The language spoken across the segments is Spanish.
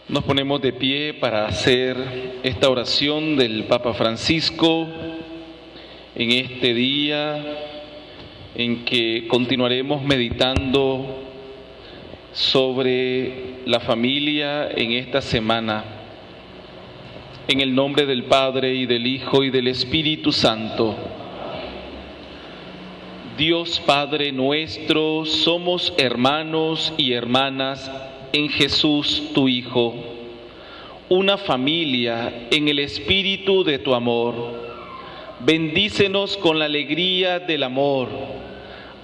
Nos ponemos de pie para hacer esta oración del Papa Francisco en este día en que continuaremos meditando sobre la familia en esta semana. En el nombre del Padre, y del Hijo, y del Espíritu Santo. Dios Padre nuestro, somos hermanos y hermanas en Jesús, tu Hijo, una familia en el espíritu de tu amor. Bendícenos con la alegría del amor.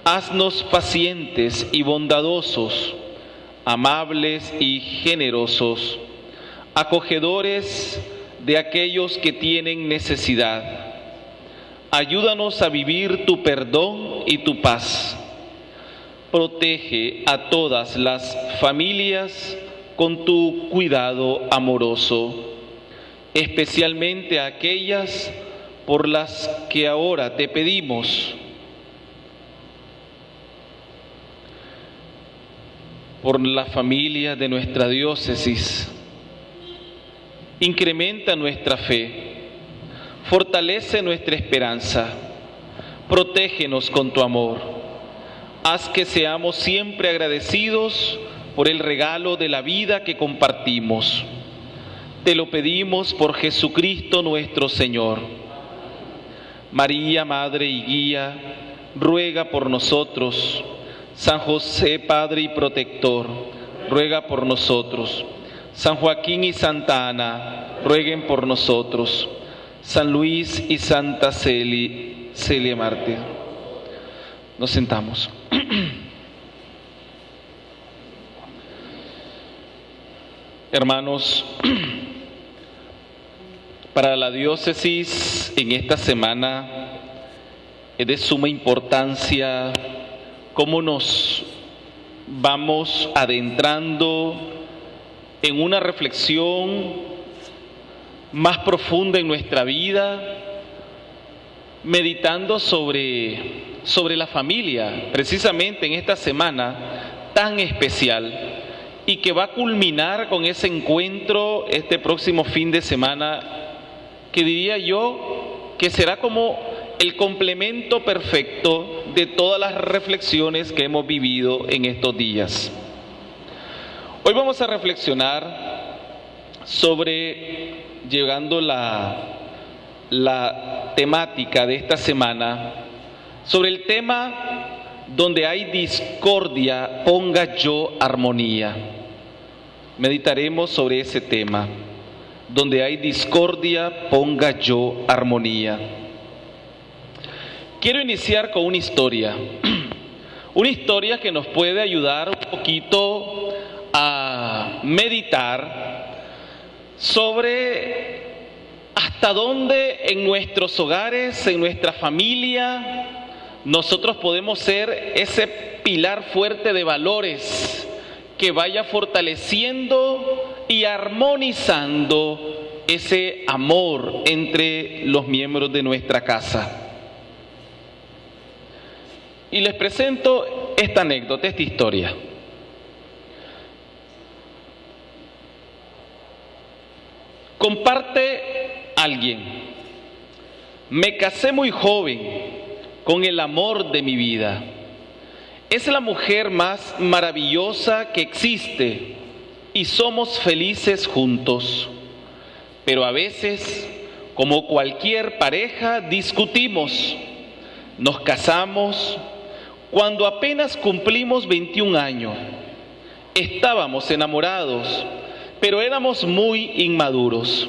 Haznos pacientes y bondadosos, amables y generosos, acogedores de aquellos que tienen necesidad. Ayúdanos a vivir tu perdón y tu paz. Protege a todas las familias con tu cuidado amoroso, especialmente a aquellas por las que ahora te pedimos. Por la familia de nuestra diócesis. Incrementa nuestra fe, fortalece nuestra esperanza, protégenos con tu amor. Haz que seamos siempre agradecidos por el regalo de la vida que compartimos. Te lo pedimos por Jesucristo nuestro Señor. María, Madre y Guía, ruega por nosotros. San José, Padre y Protector, ruega por nosotros. San Joaquín y Santa Ana, rueguen por nosotros. San Luis y Santa Celia Mártir. Nos sentamos. Hermanos, para la diócesis en esta semana es de suma importancia cómo nos vamos adentrando en una reflexión más profunda en nuestra vida, meditando sobre la familia, precisamente en esta semana tan especial, y que va a culminar con ese encuentro este próximo fin de semana, que diría yo que será como el complemento perfecto de todas las reflexiones que hemos vivido en estos días. Hoy vamos a reflexionar sobre, llegando la temática de esta semana, sobre el tema: donde hay discordia, ponga yo armonía. Meditaremos sobre ese tema. Donde hay discordia, ponga yo armonía. Quiero iniciar con una historia. Una historia que nos puede ayudar un poquito a meditar sobre hasta dónde en nuestros hogares, en nuestra familia, nosotros podemos ser ese pilar fuerte de valores que vaya fortaleciendo y armonizando ese amor entre los miembros de nuestra casa. Y les presento esta anécdota, esta historia. Comparte alguien: me casé muy joven con el amor de mi vida. Es la mujer más maravillosa que existe y somos felices juntos. Pero a veces, como cualquier pareja, discutimos. Nos casamos cuando apenas cumplimos 21 años. Estábamos enamorados, pero éramos muy inmaduros.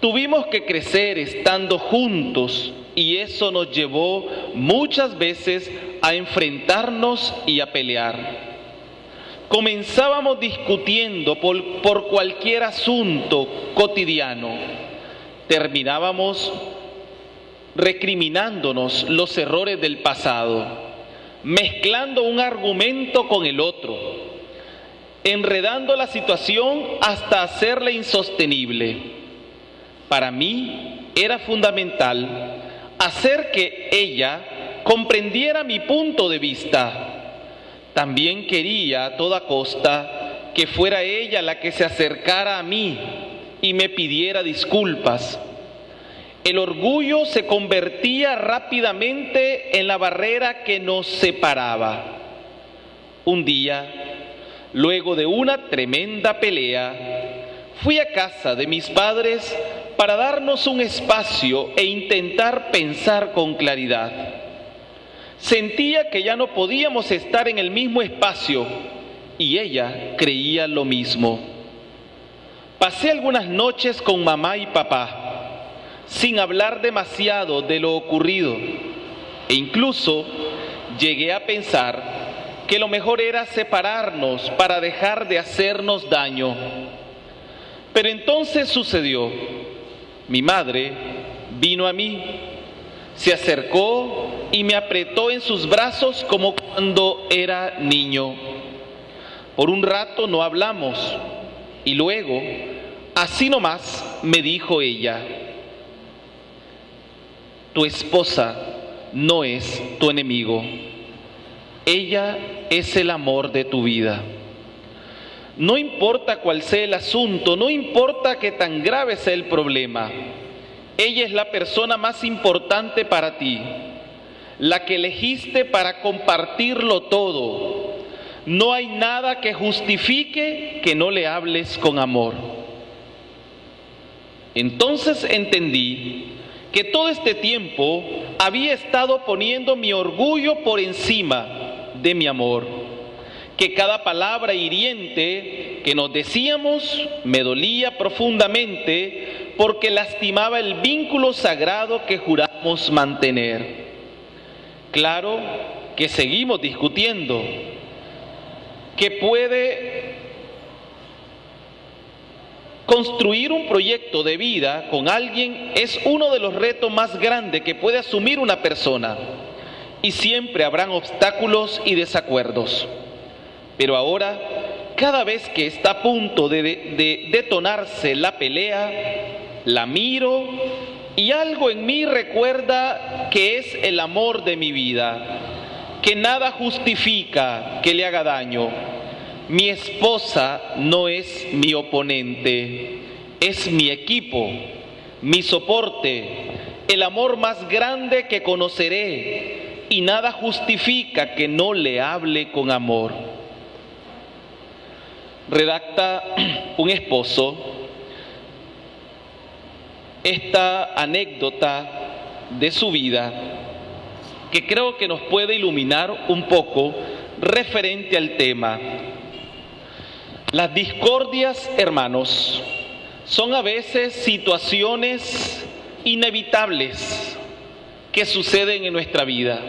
Tuvimos que crecer estando juntos y eso nos llevó muchas veces a enfrentarnos y a pelear. Comenzábamos discutiendo por cualquier asunto cotidiano. Terminábamos recriminándonos los errores del pasado, mezclando un argumento con el otro, enredando la situación hasta hacerla insostenible. Para mí era fundamental hacer que ella comprendiera mi punto de vista. También quería a toda costa que fuera ella la que se acercara a mí y me pidiera disculpas. El orgullo se convertía rápidamente en la barrera que nos separaba. Un día, luego de una tremenda pelea, fui a casa de mis padres para darnos un espacio e intentar pensar con claridad. Sentía que ya no podíamos estar en el mismo espacio y ella creía lo mismo. Pasé algunas noches con mamá y papá, sin hablar demasiado de lo ocurrido, e incluso llegué a pensar que lo mejor era separarnos para dejar de hacernos daño. Pero entonces sucedió. Mi madre vino a mí, se acercó y me apretó en sus brazos como cuando era niño. Por un rato no hablamos y luego, así nomás, me dijo ella: tu esposa no es tu enemigo, ella es el amor de tu vida. No importa cuál sea el asunto, no importa qué tan grave sea el problema, ella es la persona más importante para ti, la que elegiste para compartirlo todo. No hay nada que justifique que no le hables con amor. Entonces entendí que todo este tiempo había estado poniendo mi orgullo por encima de mi amor, que cada palabra hiriente que nos decíamos me dolía profundamente porque lastimaba el vínculo sagrado que juramos mantener. Claro que seguimos discutiendo, que puede construir un proyecto de vida con alguien es uno de los retos más grandes que puede asumir una persona, y siempre habrán obstáculos y desacuerdos. Pero ahora, cada vez que está a punto de detonarse la pelea, la miro y algo en mí recuerda que es el amor de mi vida, que nada justifica que le haga daño. Mi esposa no es mi oponente, es mi equipo, mi soporte, el amor más grande que conoceré, y nada justifica que no le hable con amor. Redacta un esposo esta anécdota de su vida que creo que nos puede iluminar un poco referente al tema. Las discordias, hermanos, son a veces situaciones inevitables que suceden en nuestra vida.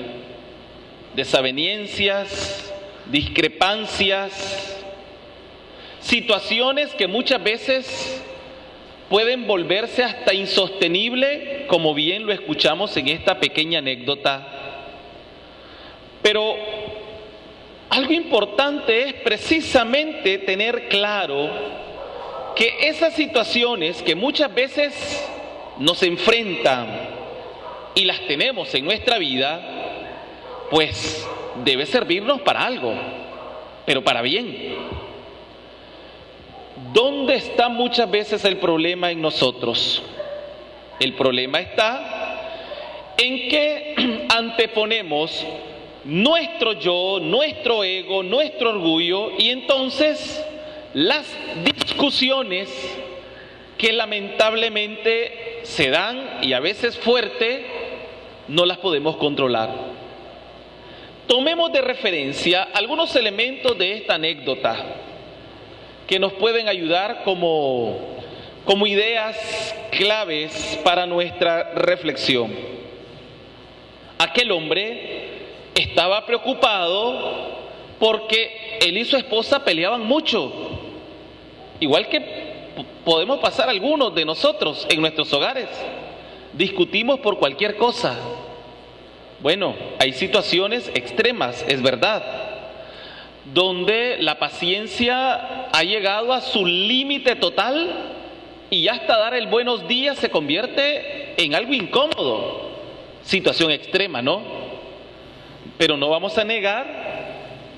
Desavenencias, discrepancias, situaciones que muchas veces pueden volverse hasta insostenible, como bien lo escuchamos en esta pequeña anécdota. Pero algo importante es precisamente tener claro que esas situaciones que muchas veces nos enfrentan y las tenemos en nuestra vida, pues debe servirnos para algo, pero para bien. ¿Dónde está muchas veces el problema en nosotros? El problema está en que anteponemos nuestro yo, nuestro ego, nuestro orgullo, y entonces las discusiones que lamentablemente se dan, y a veces fuerte, no las podemos controlar. Tomemos de referencia algunos elementos de esta anécdota que nos pueden ayudar como ideas claves para nuestra reflexión. Aquel hombre estaba preocupado porque él y su esposa peleaban mucho, igual que podemos pasar algunos de nosotros en nuestros hogares. Discutimos por cualquier cosa. Bueno, hay situaciones extremas, es verdad, donde la paciencia ha llegado a su límite total y hasta dar el buenos días se convierte en algo incómodo. Situación extrema, ¿no? Pero no vamos a negar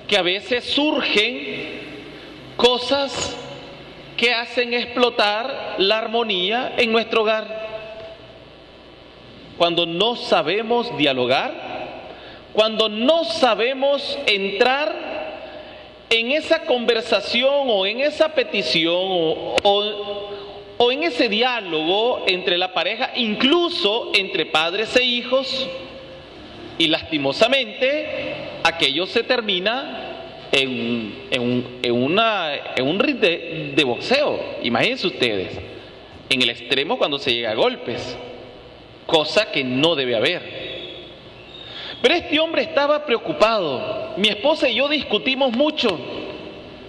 que a veces surgen cosas que hacen explotar la armonía en nuestro hogar. Cuando no sabemos dialogar, cuando no sabemos entrar en esa conversación o en esa petición o en ese diálogo entre la pareja, incluso entre padres e hijos, y lastimosamente aquello se termina en un ring de boxeo. Imagínense ustedes, en el extremo cuando se llega a golpes, cosa que no debe haber. Pero este hombre estaba preocupado. Mi esposa y yo discutimos mucho,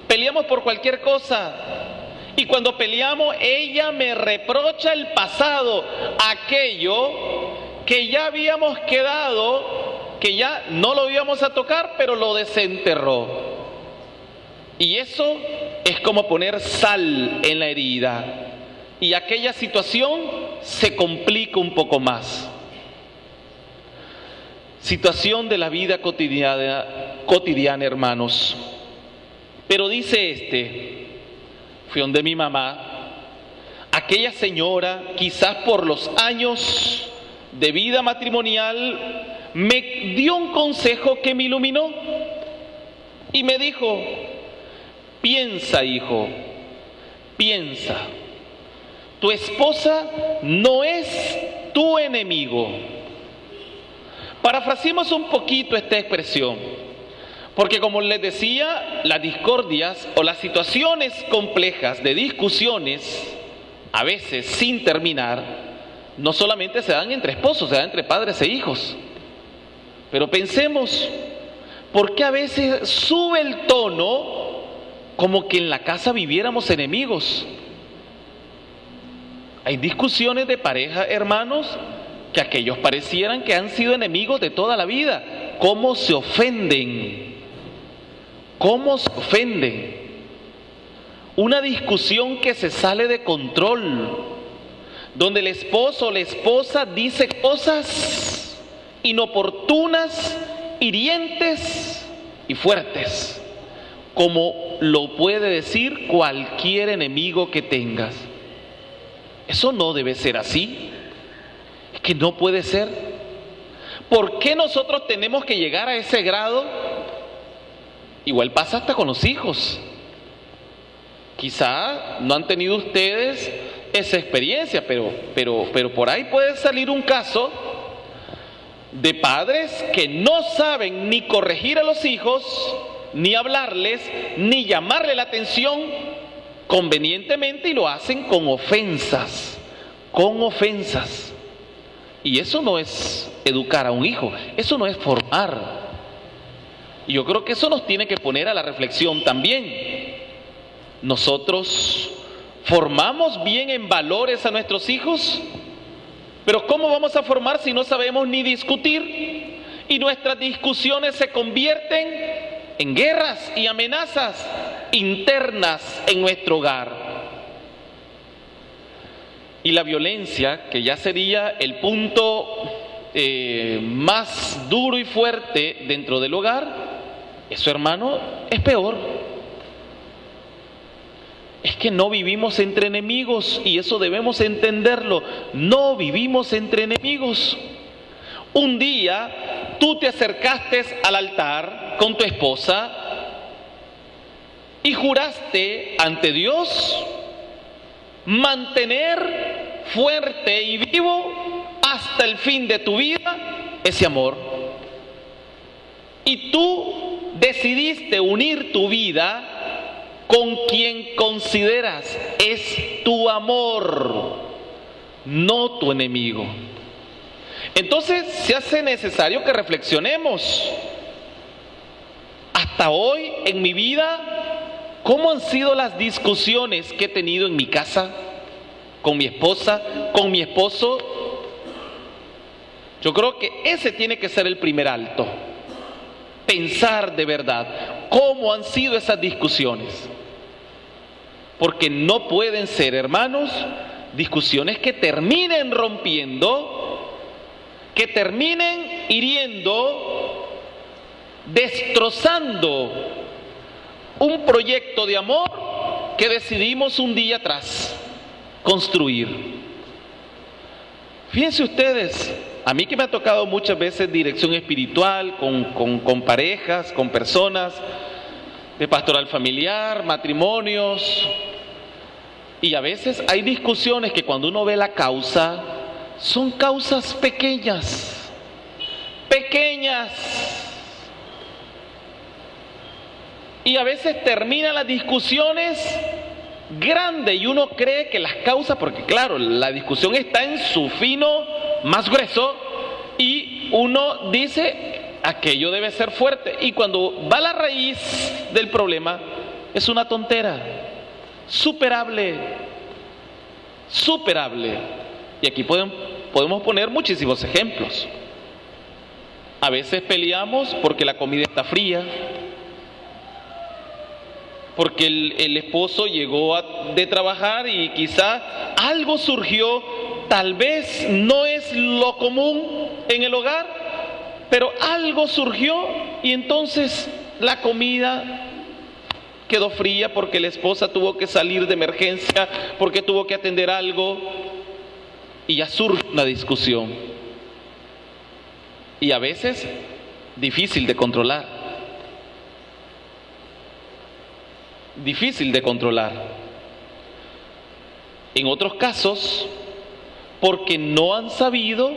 peleamos por cualquier cosa, y cuando peleamos ella me reprocha el pasado, aquello que ya habíamos quedado, que ya no lo íbamos a tocar, pero lo desenterró. Y eso es como poner sal en la herida, y aquella situación se complica un poco más. Situación de la vida cotidiana, hermanos. Pero dice fui donde mi mamá, aquella señora, quizás por los años de vida matrimonial, me dio un consejo que me iluminó y me dijo: piensa, hijo, piensa, tu esposa no es tu enemigo. Parafraseemos un poquito esta expresión, porque como les decía, las discordias o las situaciones complejas de discusiones, a veces sin terminar, no solamente se dan entre esposos, se dan entre padres e hijos. Pero pensemos, ¿por qué a veces sube el tono como que en la casa viviéramos enemigos? Hay discusiones de pareja, hermanos, que aquellos parecieran que han sido enemigos de toda la vida. ¿Cómo se ofenden? ¿Cómo se ofenden? Una discusión que se sale de control, donde el esposo o la esposa dice cosas inoportunas, hirientes y fuertes, como lo puede decir cualquier enemigo que tengas. Eso no debe ser así. Es que no puede ser. ¿Por qué nosotros tenemos que llegar a ese grado? Igual pasa hasta con los hijos. Quizá no han tenido ustedes esa experiencia, pero por ahí puede salir un caso de padres que no saben ni corregir a los hijos, ni hablarles, ni llamarle la atención convenientemente, y lo hacen con ofensas, con ofensas. Y eso no es educar a un hijo, eso no es formar. Y yo creo que eso nos tiene que poner a la reflexión también. Nosotros formamos bien en valores a nuestros hijos, pero ¿cómo vamos a formar si no sabemos ni discutir? Y nuestras discusiones se convierten en guerras y amenazas internas en nuestro hogar. Y la violencia, que ya sería el punto más duro y fuerte dentro del hogar, eso, hermano, es peor. Es que no vivimos entre enemigos, y eso debemos entenderlo. No vivimos entre enemigos. Un día tú te acercaste al altar con tu esposa y juraste ante Dios mantener fuerte y vivo hasta el fin de tu vida ese amor. Y tú decidiste unir tu vida con quien consideras es tu amor, no tu enemigo. Entonces se hace necesario que reflexionemos. Hasta hoy en mi vida, ¿cómo han sido las discusiones que he tenido en mi casa, con mi esposa, con mi esposo? Yo creo que ese tiene que ser el primer alto. Pensar de verdad cómo han sido esas discusiones. Porque no pueden ser, hermanos, discusiones que terminen rompiendo, que terminen hiriendo, destrozando un proyecto de amor que decidimos un día atrás construir. Fíjense ustedes, a mí que me ha tocado muchas veces dirección espiritual con parejas, con personas de pastoral familiar, matrimonios, y a veces hay discusiones que cuando uno ve la causa, son causas pequeñas, y a veces terminan las discusiones grandes y uno cree que las causas, porque claro, la discusión está en su fino más grueso y uno dice aquello debe ser fuerte, y cuando va a la raíz del problema es una tontera, superable. Y aquí podemos poner muchísimos ejemplos. A veces peleamos porque la comida está fría, porque el esposo llegó de trabajar y quizá algo surgió, tal vez no es lo común en el hogar, pero algo surgió y entonces la comida quedó fría porque la esposa tuvo que salir de emergencia, porque tuvo que atender algo, y ya surge una discusión. Y a veces difícil de controlar. En otros casos, porque no han sabido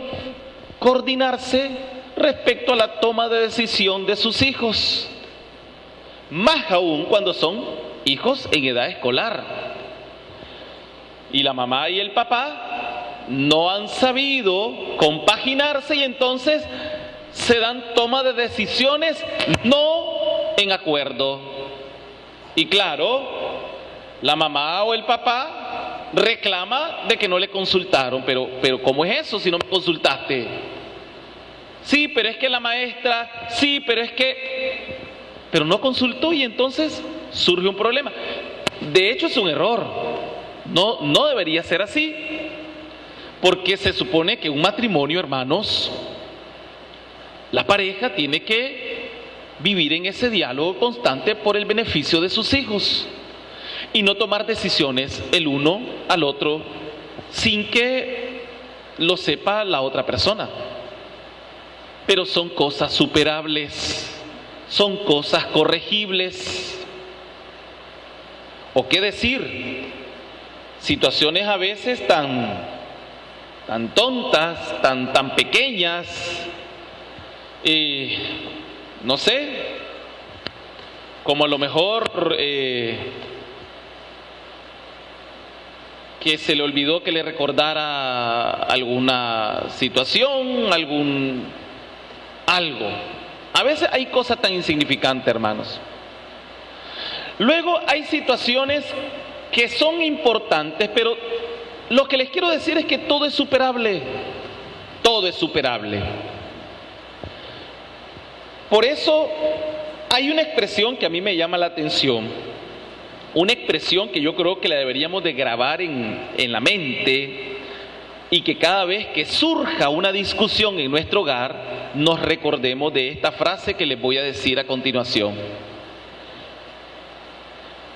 coordinarse respecto a la toma de decisión de sus hijos, más aún cuando son hijos en edad escolar. Y la mamá y el papá no han sabido compaginarse y entonces se dan toma de decisiones no en acuerdo. Y claro, la mamá o el papá reclama de que no le consultaron, pero ¿cómo es eso si no me consultaste? Sí, pero es que la maestra, sí, pero no consultó y entonces surge un problema. De hecho es un error, no debería ser así, porque se supone que un matrimonio, hermanos, la pareja tiene que vivir en ese diálogo constante por el beneficio de sus hijos y no tomar decisiones el uno al otro sin que lo sepa la otra persona. Pero son cosas superables, son cosas corregibles. ¿O qué decir? Situaciones a veces tan tontas, tan pequeñas, no sé, como a lo mejor que se le olvidó que le recordara alguna situación, algo. A veces hay cosas tan insignificantes, hermanos. Luego hay situaciones que son importantes, pero lo que les quiero decir es que todo es superable. Todo es superable. Por eso hay una expresión que a mí me llama la atención, una expresión que yo creo que la deberíamos de grabar en la mente, y que cada vez que surja una discusión en nuestro hogar, nos recordemos de esta frase que les voy a decir a continuación.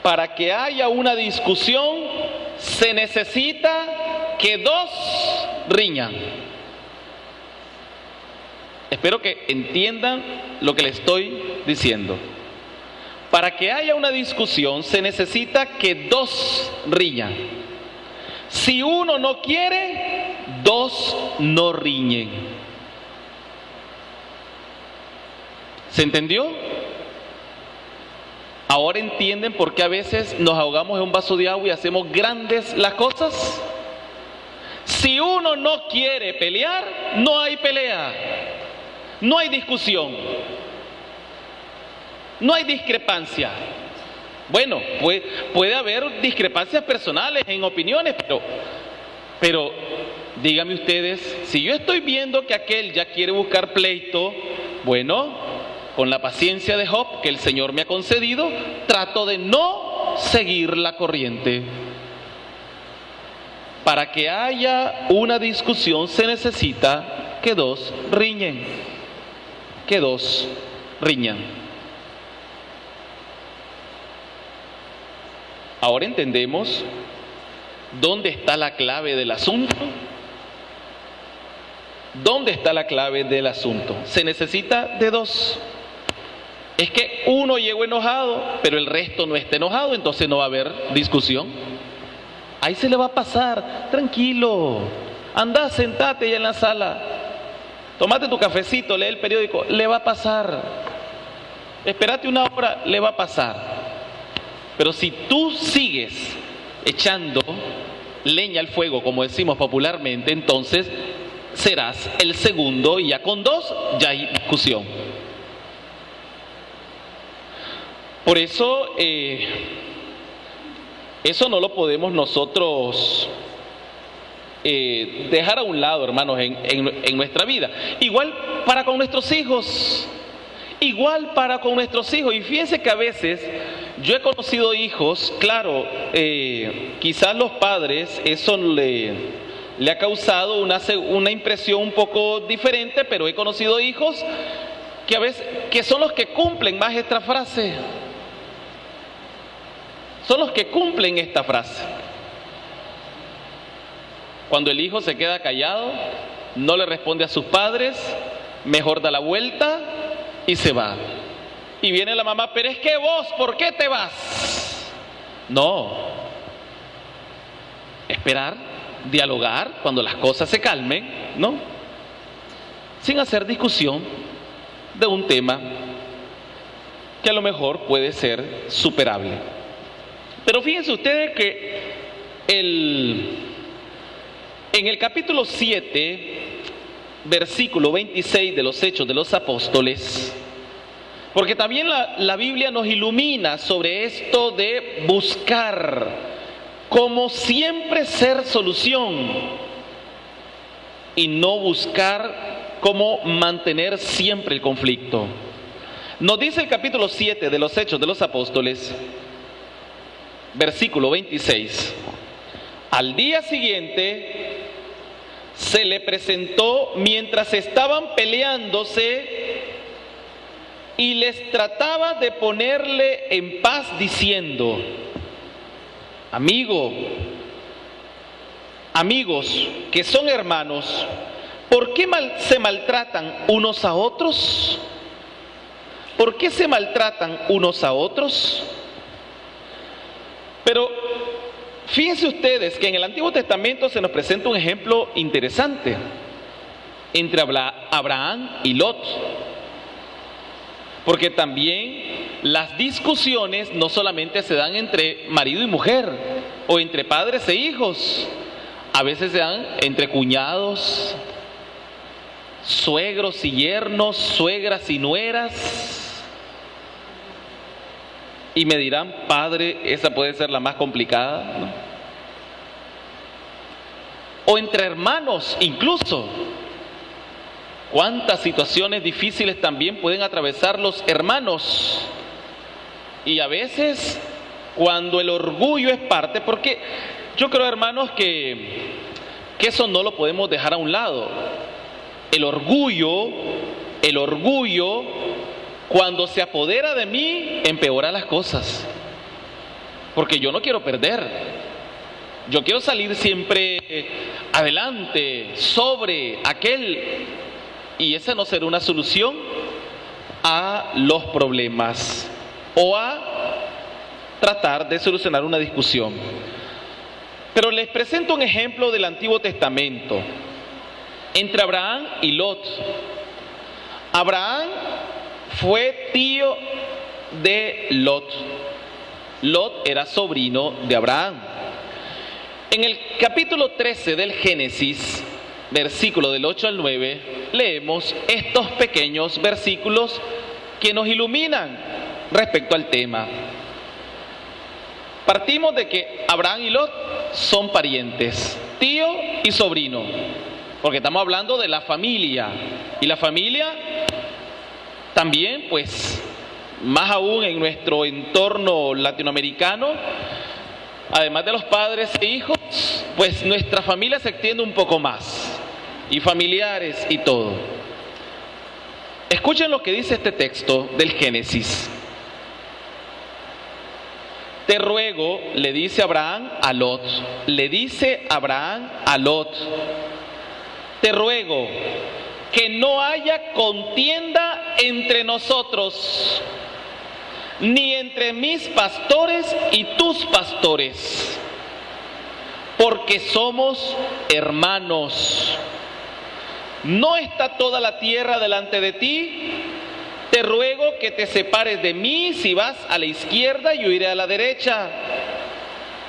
Para que haya una discusión, se necesita que dos riñan. Espero que entiendan lo que les estoy diciendo. Para que haya una discusión, se necesita que dos riñan. Si uno no quiere, dos no riñen. ¿Se entendió? ¿Ahora entienden por qué a veces nos ahogamos en un vaso de agua y hacemos grandes las cosas? Si uno no quiere pelear, no hay pelea, no hay discusión, no hay discrepancia. Bueno, puede haber discrepancias personales en opiniones, pero díganme ustedes, si yo estoy viendo que aquel ya quiere buscar pleito, bueno, con la paciencia de Job que el Señor me ha concedido, trato de no seguir la corriente. Para que haya una discusión se necesita que dos riñen, que dos riñan. Ahora entendemos dónde está la clave del asunto. ¿Dónde está la clave del asunto? Se necesita de dos. Es que uno llegó enojado, pero el resto no está enojado, entonces no va a haber discusión. Ahí se le va a pasar, tranquilo. Anda, sentate ya en la sala. Tómate tu cafecito, lee el periódico, le va a pasar. Espérate una hora, le va a pasar. Pero si tú sigues echando leña al fuego, como decimos popularmente, entonces serás el segundo y ya con dos ya hay discusión. Por eso, eso no lo podemos nosotros dejar a un lado, hermanos, en nuestra vida. Igual para con nuestros hijos. Igual para con nuestros hijos. Y fíjense que a veces yo he conocido hijos, claro, quizás los padres, eso le ha causado una impresión un poco diferente, pero he conocido hijos que a veces que son los que cumplen más esta frase. Son los que cumplen esta frase. Cuando el hijo se queda callado, no le responde a sus padres, mejor da la vuelta y se va. Y viene la mamá, pero es que vos, ¿por qué te vas? No. Esperar, dialogar cuando las cosas se calmen, ¿no? Sin hacer discusión de un tema que a lo mejor puede ser superable. Pero fíjense ustedes que en el capítulo 7, versículo 26 de los Hechos de los Apóstoles, porque también la Biblia nos ilumina sobre esto de buscar, como siempre, ser solución y no buscar cómo mantener siempre el conflicto. Nos dice el capítulo 7 de los Hechos de los Apóstoles, versículo 26. Al día siguiente se le presentó mientras estaban peleándose y les trataba de ponerle en paz diciendo: amigos que son hermanos, ¿por qué se maltratan unos a otros? ¿Por qué se maltratan unos a otros? Pero fíjense ustedes que en el Antiguo Testamento se nos presenta un ejemplo interesante entre Abraham y Lot. Porque también las discusiones no solamente se dan entre marido y mujer o entre padres e hijos, a veces se dan entre cuñados, suegros y yernos, suegras y nueras. Y me dirán, padre, esa puede ser la más complicada, ¿no? O entre hermanos incluso. ¿Cuántas situaciones difíciles también pueden atravesar los hermanos? Y a veces, cuando el orgullo es parte, porque yo creo, hermanos, que eso no lo podemos dejar a un lado. El orgullo, cuando se apodera de mí, empeora las cosas. Porque yo no quiero perder. Yo quiero salir siempre adelante, sobre aquel. Y esa no será una solución a los problemas o a tratar de solucionar una discusión. Pero les presento un ejemplo del Antiguo Testamento entre Abraham y Lot. Abraham fue tío de Lot. Lot era sobrino de Abraham. En el capítulo 13 del Génesis, versículo del 8 al 9, leemos estos pequeños versículos que nos iluminan respecto al tema. Partimos de que Abraham y Lot son parientes, tío y sobrino, porque estamos hablando de la familia. Y la familia también, pues, más aún en nuestro entorno latinoamericano, además de los padres e hijos, pues nuestra familia se extiende un poco más, y familiares y todo. Escuchen lo que dice este texto del Génesis. Te ruego, le dice Abraham a Lot, le dice Abraham a Lot, te ruego que no haya contienda entre nosotros, ni entre mis pastores y tus pastores, porque somos hermanos. ¿No está toda la tierra delante de ti? Te ruego que te separes de mí. Si vas a la izquierda, yo iré a la derecha,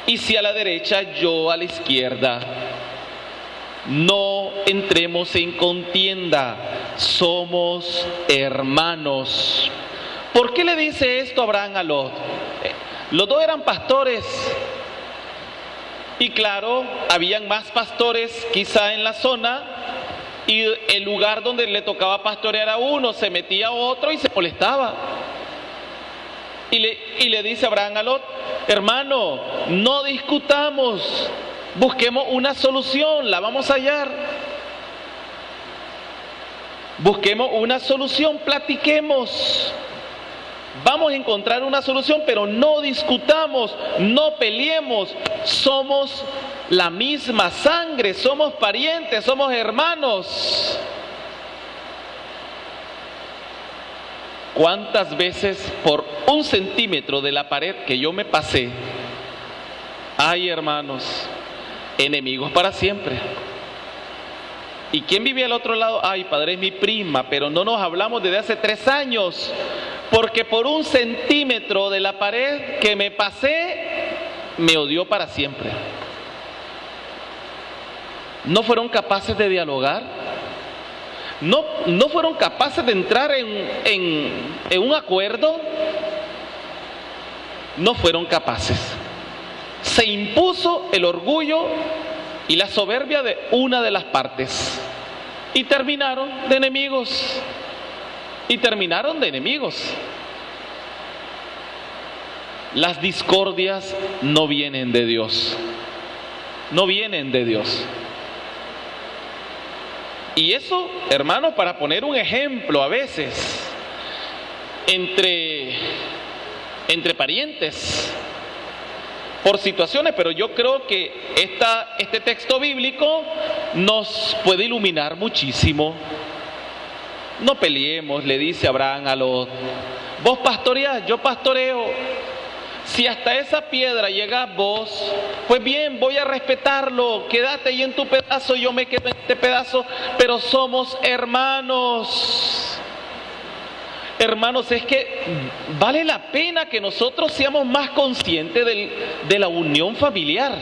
y si a la derecha, yo a la izquierda. No entremos en contienda, somos hermanos. ¿Por qué le dice esto Abraham a Lot? Los dos eran pastores, y claro, habían más pastores quizá en la zona, y el lugar donde le tocaba pastorear a uno, se metía a otro y se molestaba. Y le dice Abraham a Lot, hermano, no discutamos, busquemos una solución, la vamos a hallar. Busquemos una solución, platiquemos. Vamos a encontrar una solución, pero no discutamos, no peleemos. Somos la misma sangre, somos parientes, somos hermanos. ¿Cuántas veces por 1 centímetro de la pared que yo me pasé, ay hermanos, enemigos para siempre? ¿Y quién vivía al otro lado? Ay, padre, es mi prima, pero no nos hablamos desde hace 3 años, porque por 1 centímetro de la pared que me pasé, me odió para siempre. ¿No fueron capaces de dialogar? ¿No fueron capaces de entrar en un acuerdo? No fueron capaces. Se impuso el orgullo y la soberbia de una de las partes, y terminaron de enemigos. Las discordias no vienen de Dios. No vienen de Dios. Y eso, hermanos, para poner un ejemplo a veces, entre parientes, por situaciones, pero yo creo que este texto bíblico nos puede iluminar muchísimo. No peleemos, le dice Abraham a Lot. Vos pastoreás, yo pastoreo. Si hasta esa piedra llegás vos, pues bien, voy a respetarlo. Quédate ahí en tu pedazo, yo me quedo en este pedazo, pero somos hermanos. Hermanos, es que vale la pena que nosotros seamos más conscientes de la unión familiar.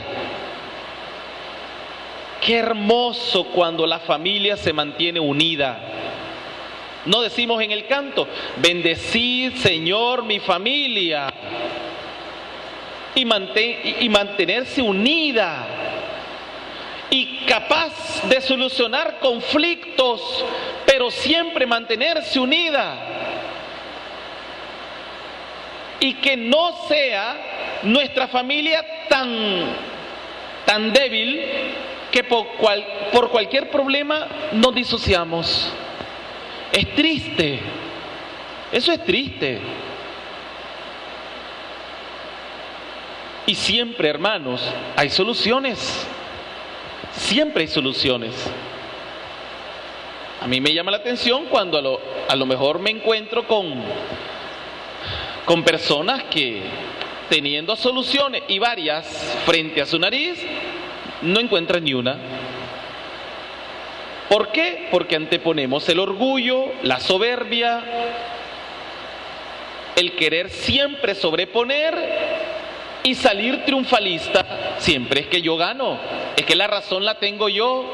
Qué hermoso cuando la familia se mantiene unida. No decimos en el canto, bendecid, Señor, mi familia. Y mantenerse unida y capaz de solucionar conflictos, pero siempre mantenerse unida. Y que no sea nuestra familia tan débil que por cualquier problema nos disociamos. Es triste, eso es triste. Y siempre, hermanos, hay soluciones. Siempre hay soluciones. A mí me llama la atención cuando a lo mejor me encuentro con personas que, teniendo soluciones y varias frente a su nariz, no encuentran ni una. ¿Por qué? Porque anteponemos el orgullo, la soberbia, el querer siempre sobreponer y salir triunfalista. Siempre es que yo gano, es que la razón la tengo yo,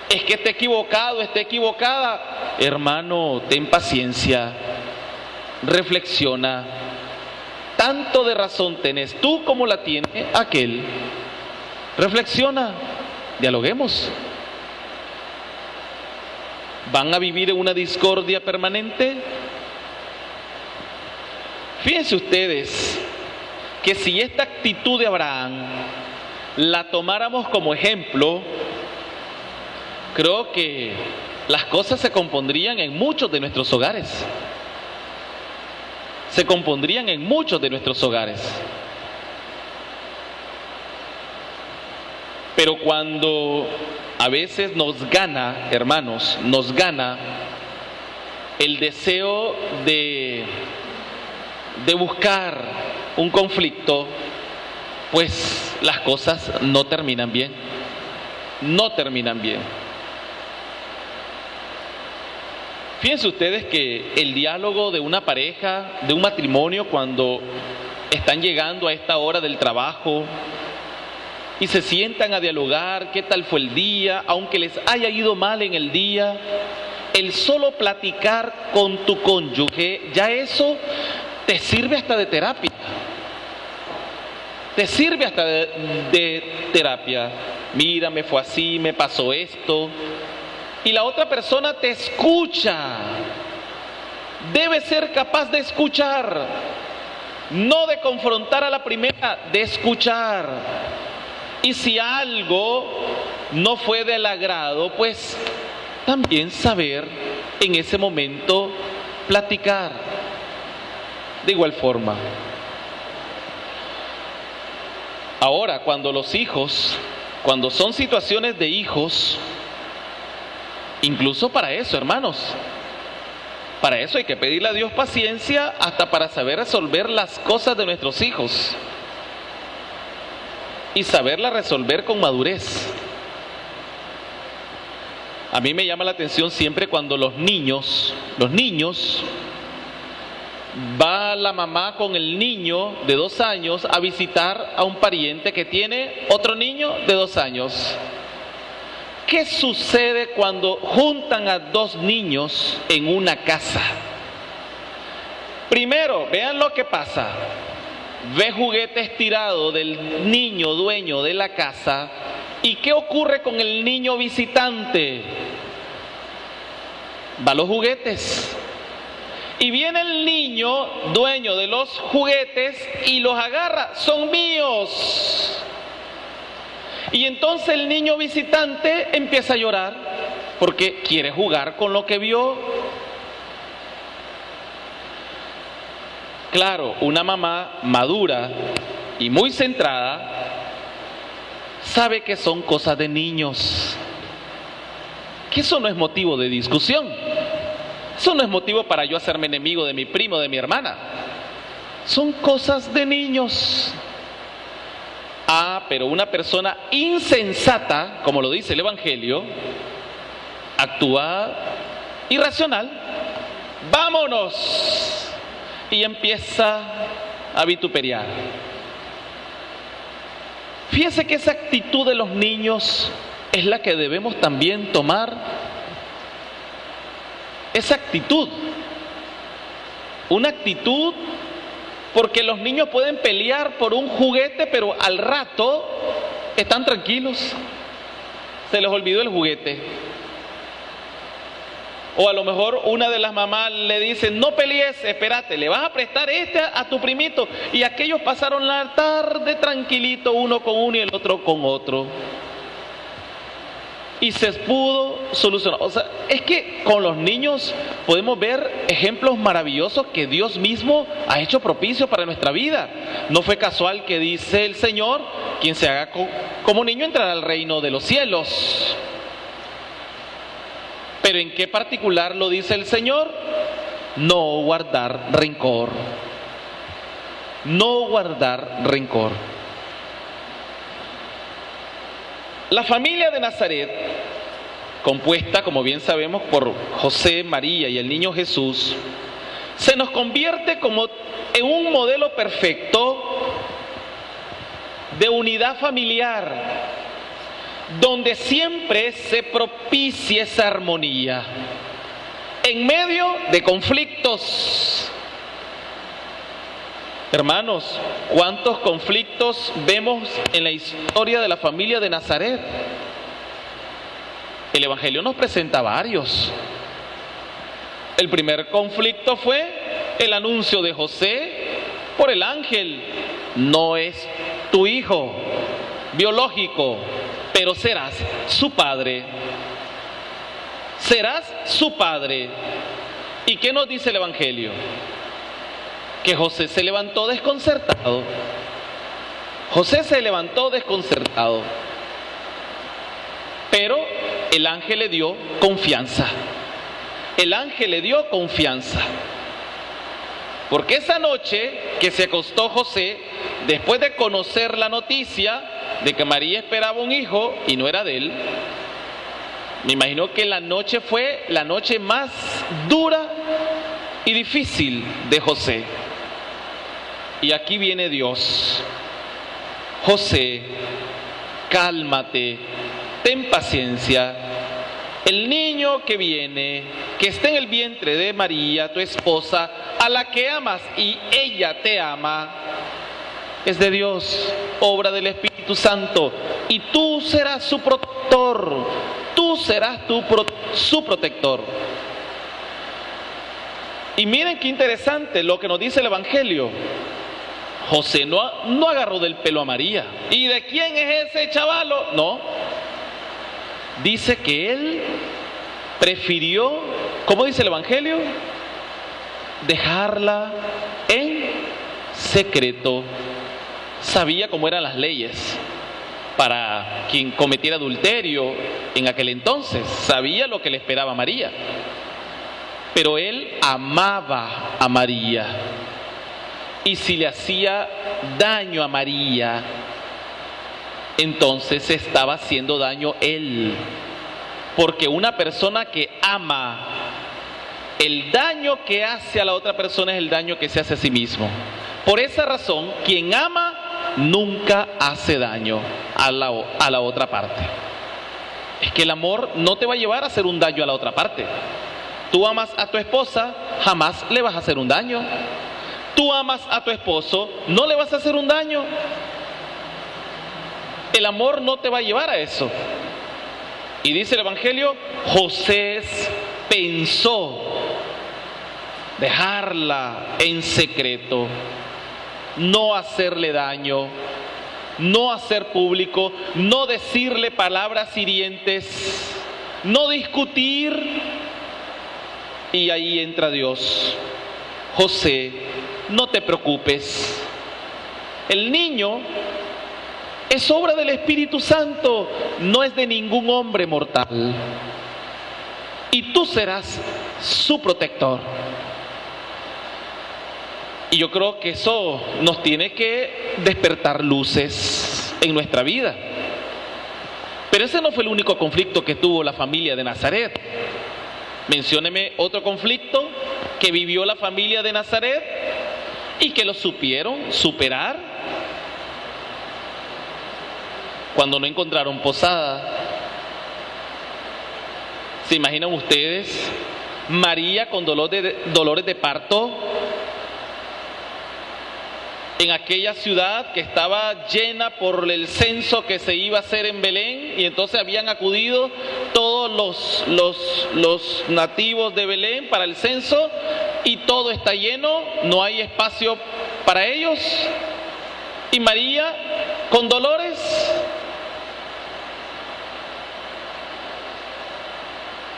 es que esté equivocado, esté equivocada. Hermano, ten paciencia, reflexiona. Tanto de razón tenés tú como la tiene aquel. Reflexiona, dialoguemos. ¿Van a vivir en una discordia permanente? Fíjense ustedes que si esta actitud de Abraham la tomáramos como ejemplo, creo que las cosas se compondrían en muchos de nuestros hogares. Se compondrían en muchos de nuestros hogares. Pero cuando a veces nos gana, hermanos, nos gana el deseo de buscar un conflicto, pues las cosas no terminan bien. No terminan bien. Fíjense ustedes que el diálogo de una pareja, de un matrimonio, cuando están llegando a esta hora del trabajo y se sientan a dialogar qué tal fue el día, aunque les haya ido mal en el día, el solo platicar con tu cónyuge, ya eso te sirve hasta de terapia. Te sirve hasta de terapia. Mira, me fue así, me pasó esto. Y la otra persona te escucha. Debe ser capaz de escuchar. No de confrontar a la primera, de escuchar. Y si algo no fue del agrado, pues también saber en ese momento platicar. De igual forma. Ahora, cuando los hijos, cuando son situaciones de hijos, incluso para eso, hermanos, para eso hay que pedirle a Dios paciencia hasta para saber resolver las cosas de nuestros hijos y saberlas resolver con madurez. A mí me llama la atención siempre cuando los niños, va la mamá con el niño de 2 años a visitar a un pariente que tiene otro niño de 2 años. ¿Qué sucede cuando juntan a 2 niños en una casa? Primero, vean lo que pasa. Ve juguetes tirados del niño dueño de la casa. ¿Y qué ocurre con el niño visitante? Va a los juguetes. Y viene el niño dueño de los juguetes y los agarra. Son míos. Y entonces el niño visitante empieza a llorar porque quiere jugar con lo que vio. Claro, una mamá madura y muy centrada sabe que son cosas de niños, que eso no es motivo de discusión, eso no es motivo para yo hacerme enemigo de mi primo, de mi hermana, son cosas de niños. Ah, pero una persona insensata, como lo dice el Evangelio, actúa irracional. ¡Vámonos! Y empieza a vituperiar. Fíjense que esa actitud de los niños es la que debemos también tomar. Esa actitud. Una actitud. Porque los niños pueden pelear por un juguete, pero al rato están tranquilos. Se les olvidó el juguete. O a lo mejor una de las mamás le dice, no pelees, espérate, le vas a prestar este a tu primito. Y aquellos pasaron la tarde tranquilito, uno con uno y el otro con otro. Y se pudo solucionar. O sea, es que con los niños podemos ver ejemplos maravillosos que Dios mismo ha hecho propicio para nuestra vida. No fue casual que dice el Señor, quien se haga como niño entrará al reino de los cielos. Pero ¿en qué particular lo dice el Señor? No guardar rencor. No guardar rencor. La familia de Nazaret, compuesta, como bien sabemos, por José, María y el niño Jesús, se nos convierte como en un modelo perfecto de unidad familiar, donde siempre se propicia esa armonía, en medio de conflictos. Hermanos, ¿cuántos conflictos vemos en la historia de la familia de Nazaret? El Evangelio nos presenta varios. El primer conflicto fue el anuncio de José por el ángel. No es tu hijo biológico, pero serás su padre. Serás su padre. ¿Y qué nos dice el Evangelio? Que José se levantó desconcertado. José se levantó desconcertado. Pero el ángel le dio confianza. El ángel le dio confianza. Porque esa noche que se acostó José, después de conocer la noticia de que María esperaba un hijo y no era de él, me imagino que la noche fue la noche más dura y difícil de José. Y aquí viene Dios. José, cálmate, ten paciencia. El niño que viene, que está en el vientre de María, tu esposa, a la que amas y ella te ama, es de Dios, obra del Espíritu Santo, y tú serás su protector, tú serás su protector. Y miren qué interesante lo que nos dice el Evangelio. José no agarró del pelo a María. ¿Y de quién es ese chavalo? No. Dice que él prefirió, ¿cómo dice el Evangelio? Dejarla en secreto. Sabía cómo eran las leyes para quien cometiera adulterio en aquel entonces. Sabía lo que le esperaba a María. Pero él amaba a María. Y si le hacía daño a María, entonces estaba haciendo daño él. Porque una persona que ama, el daño que hace a la otra persona es el daño que se hace a sí mismo. Por esa razón, quien ama nunca hace daño a la otra parte. Es que el amor no te va a llevar a hacer un daño a la otra parte. Tú amas a tu esposa, jamás le vas a hacer un daño. Tú amas a tu esposo, no le vas a hacer un daño. El amor no te va a llevar a eso. Y dice el Evangelio, José pensó dejarla en secreto, no hacerle daño, no hacer público, no decirle palabras hirientes, no discutir. Y ahí entra Dios. José, no te preocupes. El niño es obra del Espíritu Santo, no es de ningún hombre mortal. Y tú serás su protector. Y yo creo que eso nos tiene que despertar luces en nuestra vida. Pero ese no fue el único conflicto que tuvo la familia de Nazaret. Mencióneme otro conflicto que vivió la familia de Nazaret y que lo supieron superar cuando no encontraron posada. ¿Se imaginan ustedes María con dolores de parto en aquella ciudad que estaba llena por el censo que se iba a hacer en Belén? Y entonces habían acudido todos los nativos de Belén para el censo y todo está lleno, no hay espacio para ellos. Y María con dolores.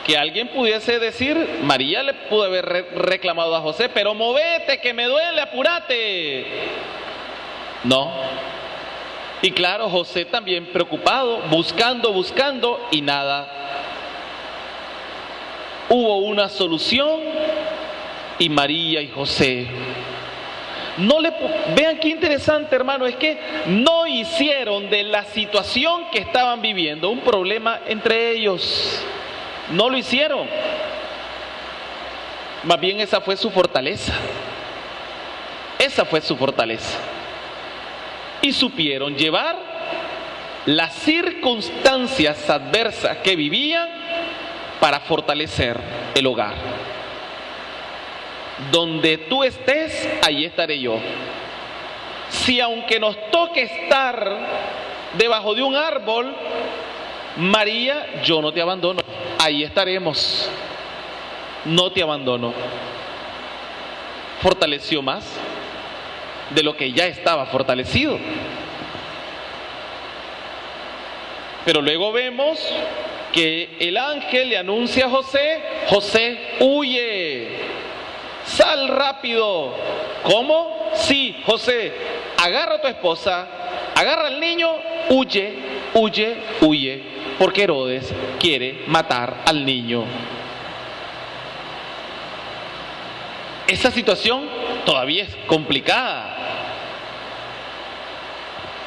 Que alguien pudiese decir, María le pudo haber reclamado a José, pero movete que me duele, apúrate. No. Y claro, José también preocupado, buscando y nada. Hubo una solución y María y José vean qué interesante, hermano, es que no hicieron de la situación que estaban viviendo un problema entre ellos. No lo hicieron. Más bien esa fue su fortaleza. Esa fue su fortaleza. Y supieron llevar las circunstancias adversas que vivían para fortalecer el hogar. Donde tú estés, ahí estaré yo. Si aunque nos toque estar debajo de un árbol, María, yo no te abandono. Ahí estaremos. No te abandono. Fortaleció más de lo que ya estaba fortalecido. Pero luego vemos que el ángel le anuncia a José, José, huye, sal rápido. ¿Cómo? Sí, José, agarra a tu esposa, agarra al niño, huye. huye, huye, porque Herodes quiere matar al niño. Esa situación todavía es complicada.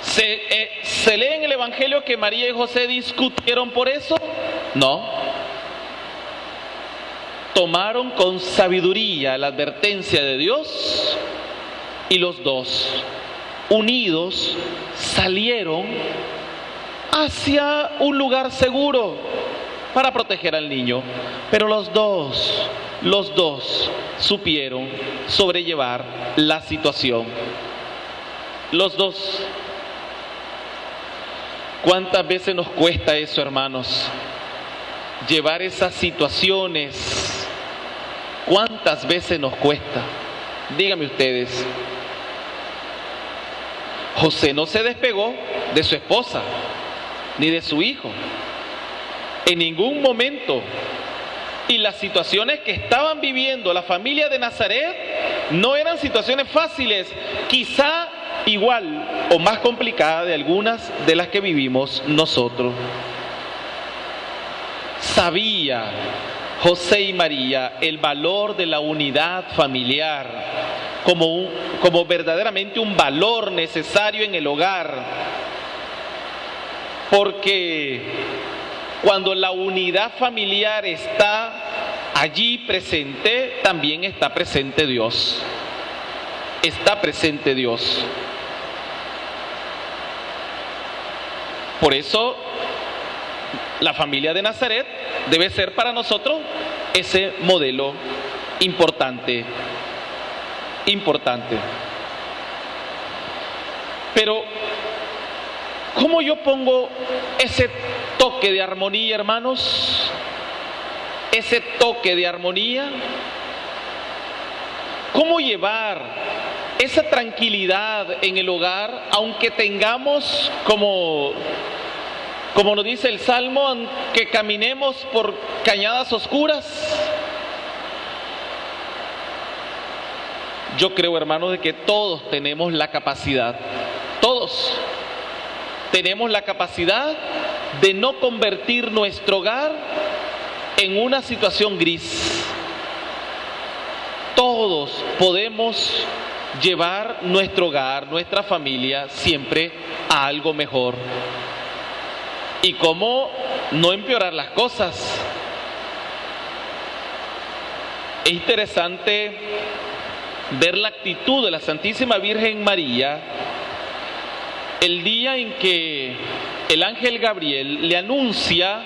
¿Se lee en el Evangelio que María y José discutieron por eso? No. Tomaron con sabiduría la advertencia de Dios y los dos, unidos, salieron hacia un lugar seguro para proteger al niño. Pero los dos supieron sobrellevar la situación. Los dos. ¿Cuántas veces nos cuesta eso, hermanos? Llevar esas situaciones. ¿Cuántas veces nos cuesta? Díganme ustedes. José no se despegó de su esposa, ni de su hijo, en ningún momento. Y las situaciones que estaban viviendo la familia de Nazaret no eran situaciones fáciles, quizá igual o más complicada de algunas de las que vivimos nosotros. Sabía José y María el valor de la unidad familiar como verdaderamente un valor necesario en el hogar, porque cuando la unidad familiar está allí presente, también está presente Dios. Está presente Dios. Por eso, la familia de Nazaret debe ser para nosotros ese modelo importante. Pero, ¿cómo yo pongo ese toque de armonía, hermanos? Ese toque de armonía. ¿Cómo llevar esa tranquilidad en el hogar, aunque tengamos, como nos dice el Salmo, que caminemos por cañadas oscuras? Yo creo, hermanos, de que todos tenemos la capacidad, todos tenemos la capacidad de no convertir nuestro hogar en una situación gris. Todos podemos llevar nuestro hogar, nuestra familia, siempre a algo mejor. ¿Y cómo no empeorar las cosas? Es interesante ver la actitud de la Santísima Virgen María el día en que el ángel Gabriel le anuncia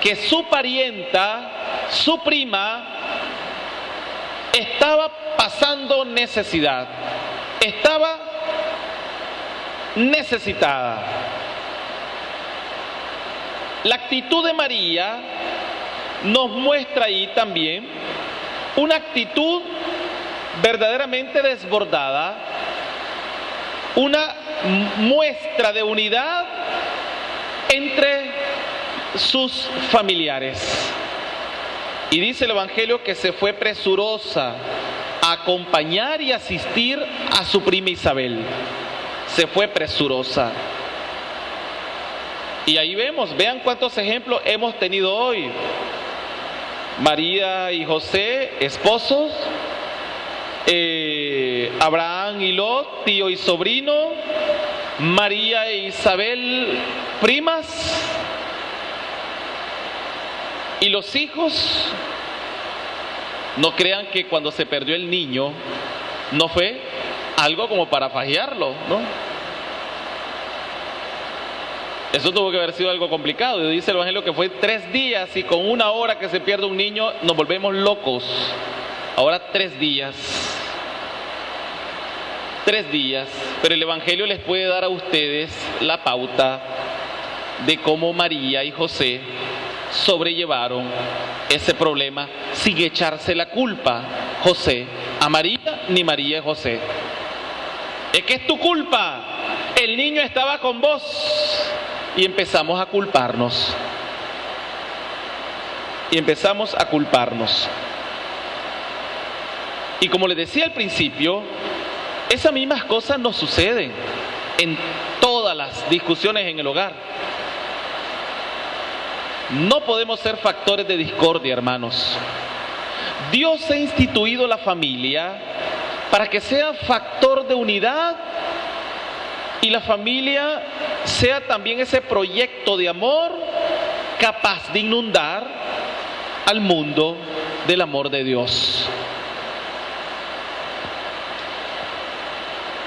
que su parienta, su prima, estaba pasando necesidad, estaba necesitada. La actitud de María nos muestra ahí también una actitud verdaderamente desbordada, una muestra de unidad entre sus familiares. Y dice el Evangelio que se fue presurosa a acompañar y asistir a su prima Isabel. Se fue presurosa. Y ahí vean cuántos ejemplos hemos tenido hoy. María y José, esposos. Abraham y Lot, tío y sobrino. María e Isabel, primas. Y los hijos, no crean que cuando se perdió el niño no fue algo como para fajearlo, ¿no? Eso tuvo que haber sido algo complicado. Dice el Evangelio que fue 3 días, y con 1 hora que se pierde un niño nos volvemos locos. Ahora 3 días. 3 días. Pero el Evangelio les puede dar a ustedes la pauta de cómo María y José sobrellevaron ese problema sin echarse la culpa José a María, ni María a José. Es que es tu culpa, el niño estaba con vos. Y empezamos a culparnos. Y como les decía al principio, esas mismas cosas nos suceden en todas las las discusiones en el hogar. No podemos ser factores de discordia, hermanos. Dios ha instituido la familia para que sea factor de unidad y la familia sea también ese proyecto de amor capaz de inundar al mundo del amor de Dios.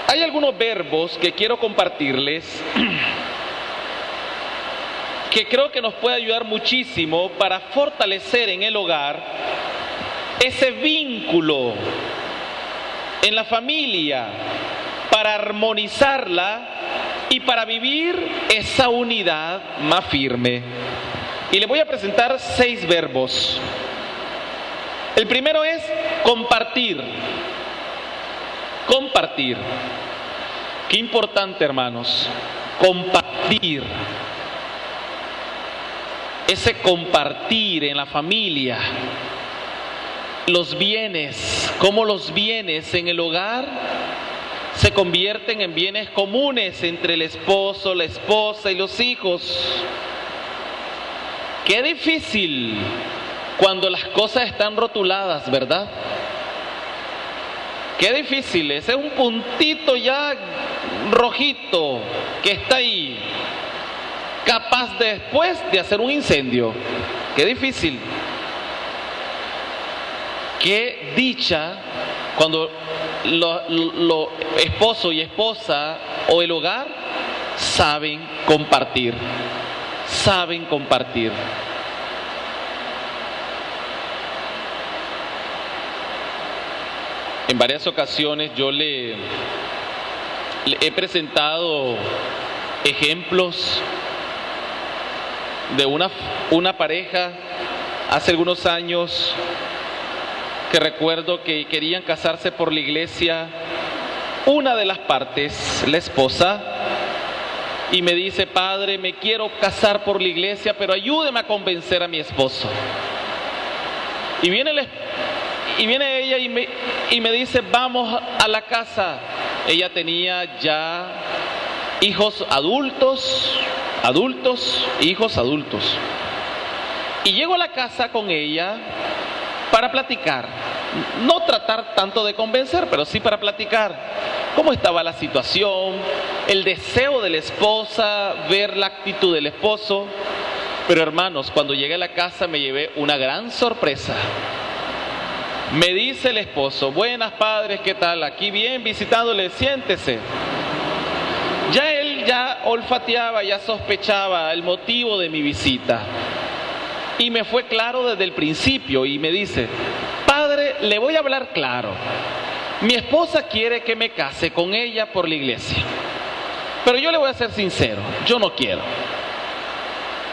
Hay algunos verbos que quiero compartirles que creo que nos puede ayudar muchísimo para fortalecer en el hogar ese vínculo en la familia, para armonizarla y para vivir esa unidad más firme. Y les voy a presentar 6 verbos. El primero es compartir. Compartir. Qué importante, hermanos. Compartir. Ese compartir en la familia. Los bienes, cómo los bienes en el hogar se convierten en bienes comunes entre el esposo, la esposa y los hijos. Qué difícil cuando las cosas están rotuladas, ¿verdad? Qué difícil, ese es un puntito ya rojito que está ahí, capaz después de hacer un incendio. Qué difícil. Qué dicha cuando lo esposo y esposa o el hogar saben compartir. Saben compartir. En varias ocasiones yo le he presentado ejemplos de una pareja hace algunos años que recuerdo que querían casarse por la iglesia. Una de las partes, la esposa, y me dice: padre, me quiero casar por la iglesia, pero ayúdeme a convencer a mi esposo. Y viene ella y me dice: vamos a la casa. Ella tenía ya hijos adultos, hijos adultos. Y llego a la casa con ella para platicar, no tratar tanto de convencer, pero sí para platicar cómo estaba la situación, el deseo de la esposa, ver la actitud del esposo. Pero hermanos, cuando llegué a la casa me llevé una gran sorpresa. Me dice el esposo: buenas, padres, ¿qué tal? Aquí bien, visitándole, siéntese. Ya él ya olfateaba, ya sospechaba el motivo de mi visita. Y me fue claro desde el principio y me dice: padre, le voy a hablar claro. Mi esposa quiere que me case con ella por la iglesia. Pero yo le voy a ser sincero, yo no quiero.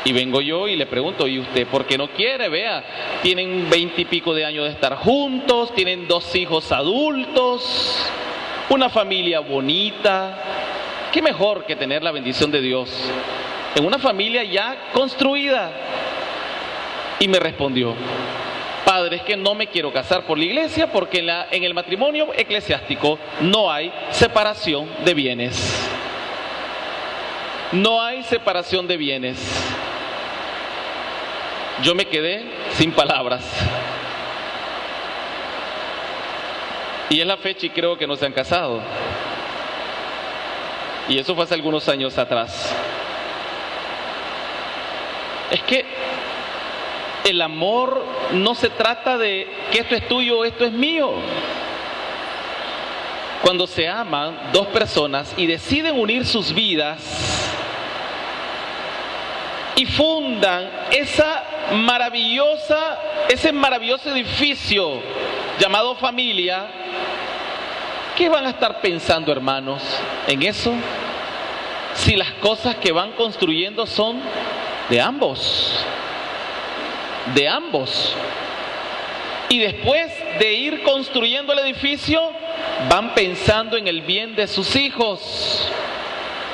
Y vengo yo y le pregunto: ¿y usted por qué no quiere? Vea, tienen 20 y pico de años de estar juntos, tienen 2 hijos adultos, una familia bonita. ¿Qué mejor que tener la bendición de Dios en una familia ya construida? Y me respondió: padre, es que no me quiero casar por la iglesia porque en el matrimonio eclesiástico no hay separación de bienes. No hay separación de bienes. Yo me quedé sin palabras. Y es la fecha y creo que no se han casado. Y eso fue hace algunos años atrás. Es que el amor no se trata de que esto es tuyo o esto es mío. Cuando se aman 2 personas y deciden unir sus vidas y fundan ese maravilloso edificio llamado familia, ¿qué van a estar pensando, hermanos, en eso? Si las cosas que van construyendo son de ambos. De ambos. Y después de ir construyendo el edificio, van pensando en el bien de sus hijos.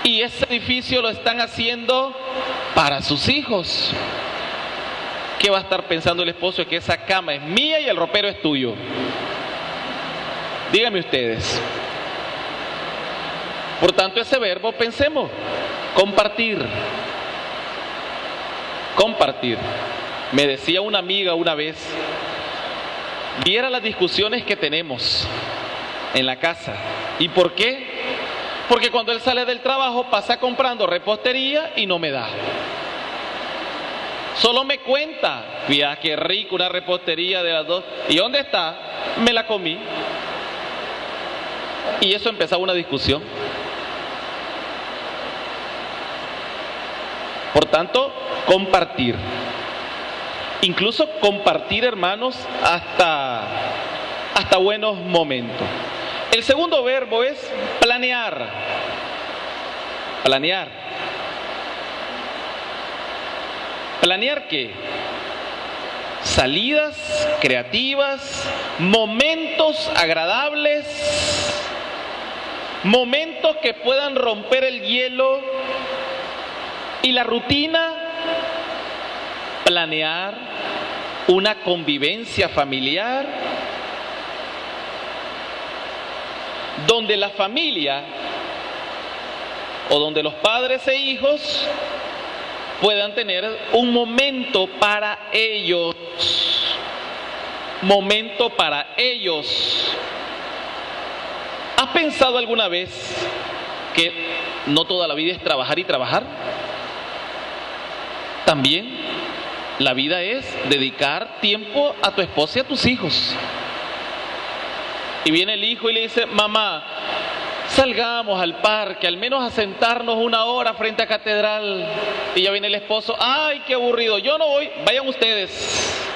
Y ese edificio lo están haciendo para sus hijos. ¿Qué va a estar pensando el esposo? Es que esa cama es mía y el ropero es tuyo. Díganme ustedes. Por tanto, ese verbo, pensemos. Compartir. Compartir. Me decía una amiga una vez, viera las discusiones que tenemos en la casa. ¿Y por qué? Porque cuando él sale del trabajo pasa comprando repostería y no me da. Solo me cuenta, mira qué rico una repostería de las 2. ¿Y dónde está? Me la comí. Y eso empezaba una discusión. Por tanto, compartir. Incluso compartir, hermanos, hasta buenos momentos. El segundo verbo es planear. Planear. ¿Planear qué? Salidas creativas, momentos agradables, momentos que puedan romper el hielo y la rutina. Planear una convivencia familiar donde la familia o donde los padres e hijos puedan tener un momento para ellos. Momento para ellos. ¿Has pensado alguna vez que no toda la vida es trabajar y trabajar? También la vida es dedicar tiempo a tu esposa y a tus hijos. Y viene el hijo y le dice, mamá, salgamos al parque, al menos a sentarnos una hora frente a catedral. Y ya viene el esposo, ay, qué aburrido, yo no voy, vayan ustedes.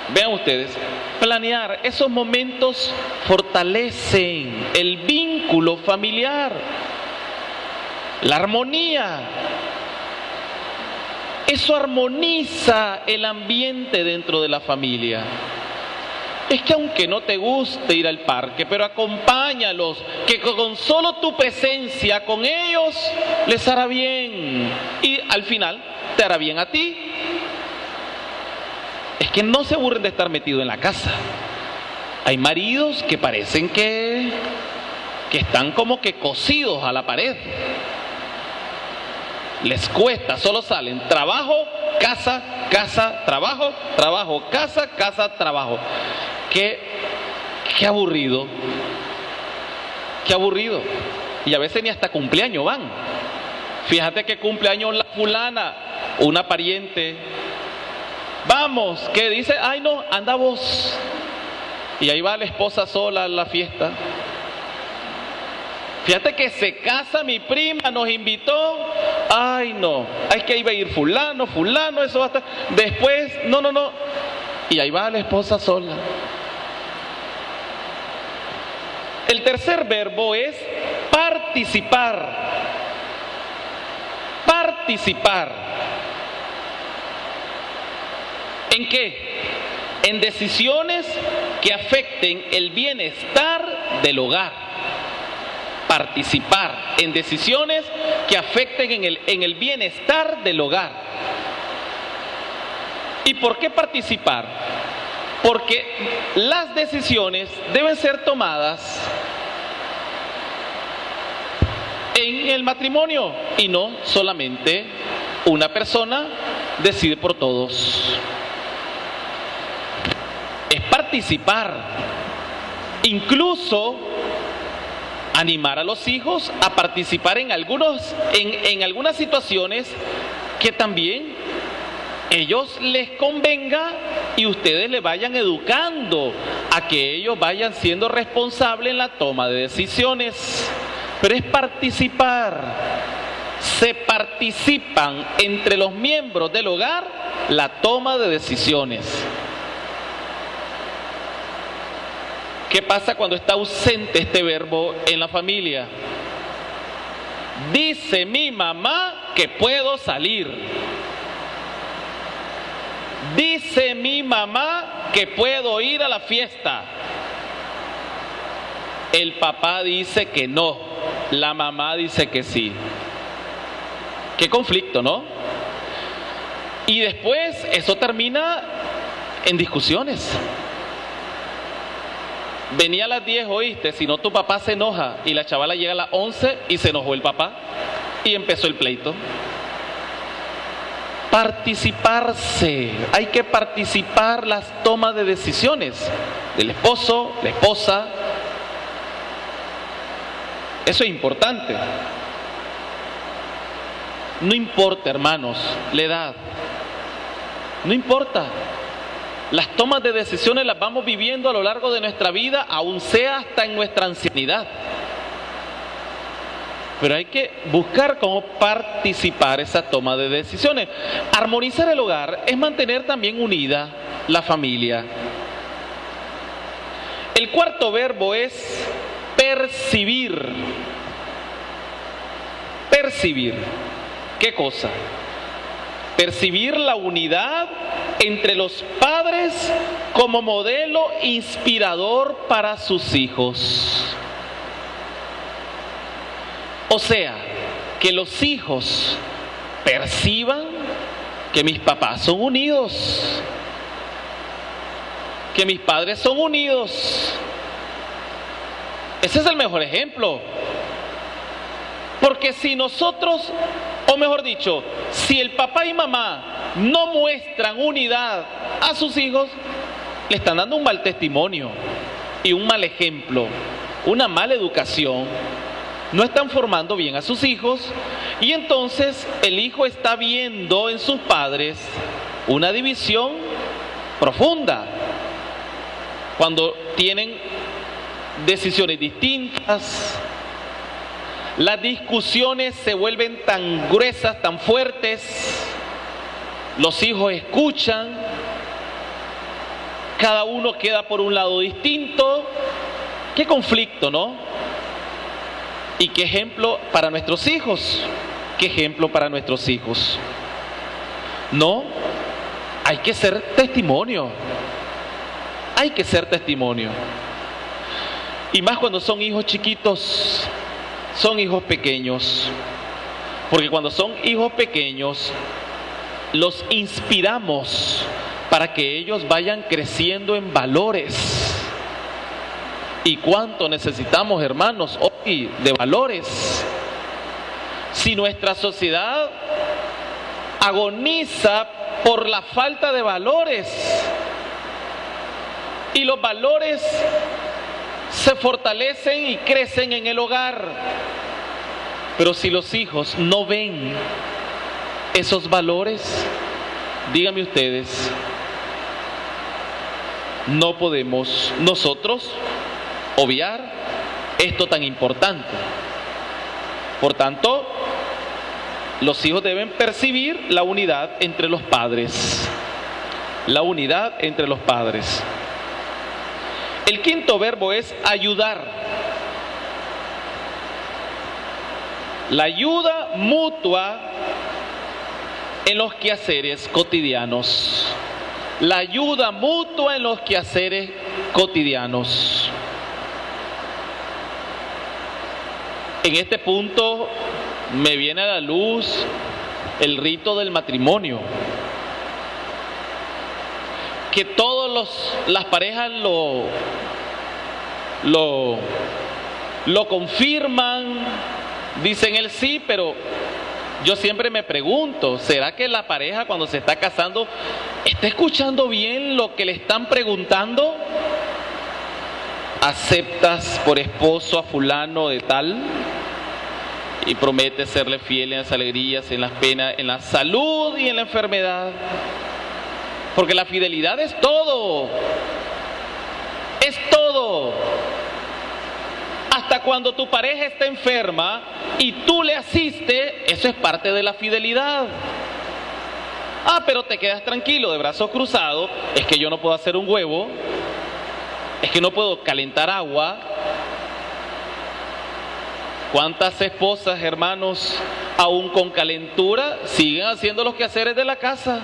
Vean ustedes, planear esos momentos fortalecen el vínculo familiar, la armonía. Eso armoniza el ambiente dentro de la familia. Es que aunque no te guste ir al parque, pero acompáñalos, que con solo tu presencia con ellos les hará bien y al final te hará bien a ti. Es que no se aburren de estar metidos en la casa. Hay maridos que parecen que están como que cosidos a la pared. Les cuesta, solo salen trabajo, casa, casa, trabajo, trabajo, casa, casa, trabajo. Qué aburrido. Qué aburrido. Y a veces ni hasta cumpleaños van. Fíjate que cumpleaños la fulana, una pariente. Vamos, que dice, ay no, anda vos. Y ahí va la esposa sola a la fiesta. Fíjate que se casa mi prima, nos invitó. Ay no, es que iba a ir fulano, eso va a estar. Después, no. Y ahí va la esposa sola. El tercer verbo es participar. Participar. ¿En qué? En decisiones que afecten el bienestar del hogar. Participar en decisiones que afecten en el bienestar del hogar. ¿Y por qué participar? Porque las decisiones deben ser tomadas en el matrimonio y no solamente una persona decide por todos. Es participar, incluso animar a los hijos a participar en algunas situaciones que también ellos les convenga y ustedes le vayan educando a que ellos vayan siendo responsables en la toma de decisiones. Pero es participar. Se participan entre los miembros del hogar la toma de decisiones. ¿Qué pasa cuando está ausente este verbo en la familia? Dice mi mamá que puedo salir. Dice mi mamá que puedo ir a la fiesta. El papá dice que no. La mamá dice que sí. Qué conflicto, ¿no? Y después eso termina en discusiones. venía a las 10, oíste, si no tu papá se enoja, y la chavala llega a las 11 y se enojó el papá y empezó el pleito. Participarse, hay que participar las tomas de decisiones del esposo, la esposa. Eso es importante. No importa, hermanos, la edad. No importa. Las tomas de decisiones las vamos viviendo a lo largo de nuestra vida, aun sea hasta en nuestra ancianidad. Pero hay que buscar cómo participar esa toma de decisiones. Armonizar el hogar es mantener también unida la familia. El cuarto verbo es percibir. Percibir. ¿Qué cosa? Percibir la unidad entre los padres como modelo inspirador para sus hijos. O sea, que los hijos perciban que mis papás son unidos, que mis padres son unidos. Ese es el mejor ejemplo. Porque si nosotros, o mejor dicho, si el papá y mamá no muestran unidad a sus hijos, le están dando un mal testimonio y un mal ejemplo, una mala educación. No están formando bien a sus hijos y entonces el hijo está viendo en sus padres una división profunda. Cuando tienen decisiones distintas, las discusiones se vuelven tan gruesas, tan fuertes, los hijos escuchan, cada uno queda por un lado distinto. Qué conflicto, ¿no? Y qué ejemplo para nuestros hijos, qué ejemplo para nuestros hijos. No, hay que ser testimonio, hay que ser testimonio. Y más cuando son hijos chiquitos, son hijos pequeños, porque cuando son hijos pequeños, los inspiramos para que ellos vayan creciendo en valores. ¿Y cuánto necesitamos, hermanos, hoy de valores? Si nuestra sociedad agoniza por la falta de valores, y los valores se fortalecen y crecen en el hogar, pero si los hijos no ven esos valores, díganme ustedes, no podemos nosotros obviar esto tan importante. Por tanto, los hijos deben percibir la unidad entre los padres. La unidad entre los padres. El quinto verbo es ayudar. La ayuda mutua en los quehaceres cotidianos. La ayuda mutua en los quehaceres cotidianos. En este punto me viene a la luz el rito del matrimonio, que todas las parejas lo confirman, dicen el sí, pero yo siempre me pregunto, ¿será que la pareja cuando se está casando está escuchando bien lo que le están preguntando? ¿Aceptas por esposo a fulano de tal? Y promete serle fiel en las alegrías, en las penas, en la salud y en la enfermedad. Porque la fidelidad es todo. Es todo. Hasta cuando tu pareja está enferma y tú le asistes, eso es parte de la fidelidad. Ah, pero te quedas tranquilo de brazos cruzados, es que yo no puedo hacer un huevo, es que no puedo calentar agua. ¿Cuántas esposas, hermanos, aún con calentura, siguen haciendo los quehaceres de la casa?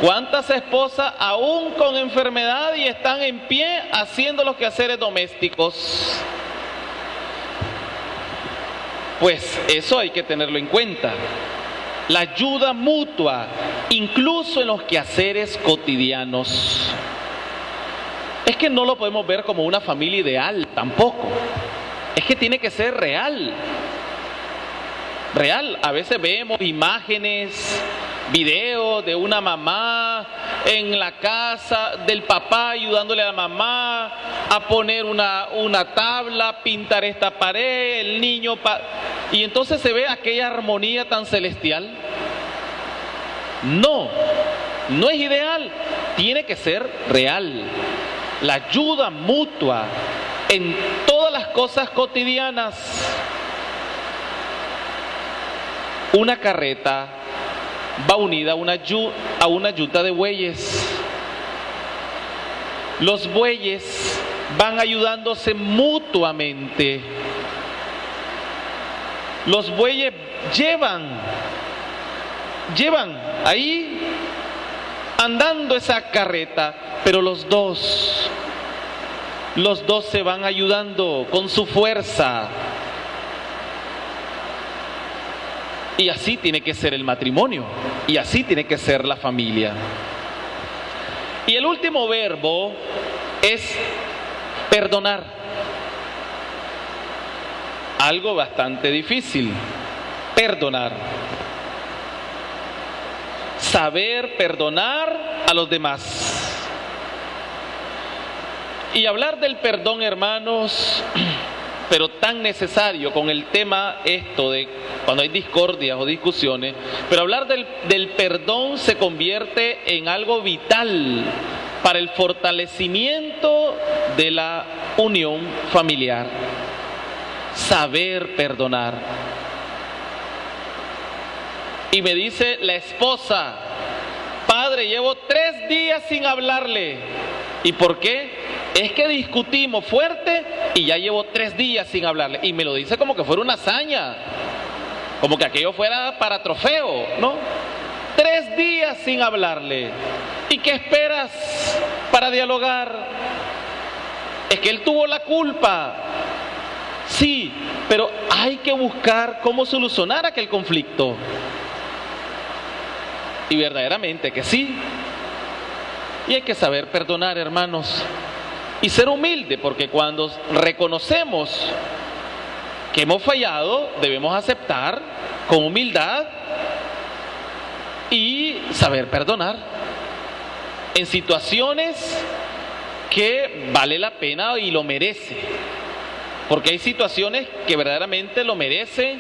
¿Cuántas esposas, aún con enfermedad, y están en pie haciendo los quehaceres domésticos? Pues eso hay que tenerlo en cuenta. La ayuda mutua, incluso en los quehaceres cotidianos. Es que no lo podemos ver como una familia ideal tampoco. Es que tiene que ser real. Real. A veces vemos imágenes, videos de una mamá en la casa del papá ayudándole a la mamá a poner una tabla, pintar esta pared, el niño... Y entonces se ve aquella armonía tan celestial. No es ideal. Tiene que ser real. La ayuda mutua en todas las cosas cotidianas. Una carreta va unida a una yunta de bueyes. Los bueyes van ayudándose mutuamente. Los bueyes llevan ahí andando esa carreta, pero los dos se van ayudando con su fuerza. Y así tiene que ser el matrimonio, y así tiene que ser la familia. Y el último verbo es perdonar. Algo bastante difícil, perdonar. Saber perdonar a los demás. Y hablar del perdón, hermanos, pero tan necesario con el tema esto de cuando hay discordias o discusiones, pero hablar del perdón se convierte en algo vital para el fortalecimiento de la unión familiar. Saber perdonar. Y me dice la esposa: padre, llevo 3 días sin hablarle. ¿Y por qué? Es que discutimos fuerte y ya llevo 3 días sin hablarle. Y me lo dice como que fuera una hazaña, como que aquello fuera para trofeo, ¿no? 3 días sin hablarle. ¿Y qué esperas para dialogar? Es que él tuvo la culpa. Sí, pero hay que buscar cómo solucionar aquel conflicto. Y verdaderamente que sí. Y hay que saber perdonar, hermanos. Y ser humilde, porque cuando reconocemos que hemos fallado, debemos aceptar con humildad y saber perdonar en situaciones que vale la pena y lo merece. Porque hay situaciones que verdaderamente lo merecen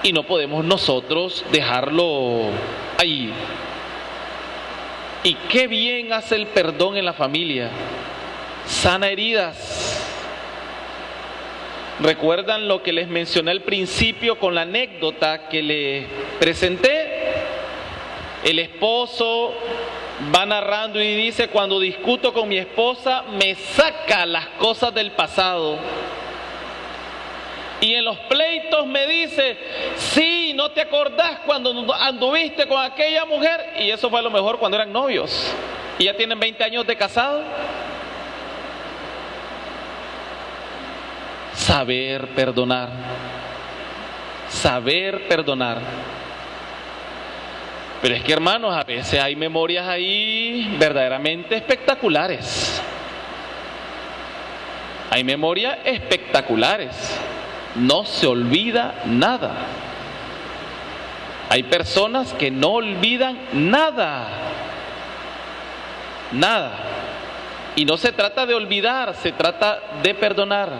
y no podemos nosotros dejarlo ahí. Y qué bien hace el perdón en la familia. Sana heridas. ¿Recuerdan lo que les mencioné al principio con la anécdota que les presenté? El esposo va narrando y dice: cuando discuto con mi esposa me saca las cosas del pasado. Y en los pleitos me dice: sí, ¿no te acordás cuando anduviste con aquella mujer? Y eso fue a lo mejor cuando eran novios. Y ya tienen 20 años de casado. Saber perdonar. Saber perdonar. Pero es que, hermanos, a veces hay memorias ahí verdaderamente espectaculares. Hay memorias espectaculares. No se olvida nada. Hay personas que no olvidan nada. Nada. Y no se trata de olvidar, se trata de perdonar.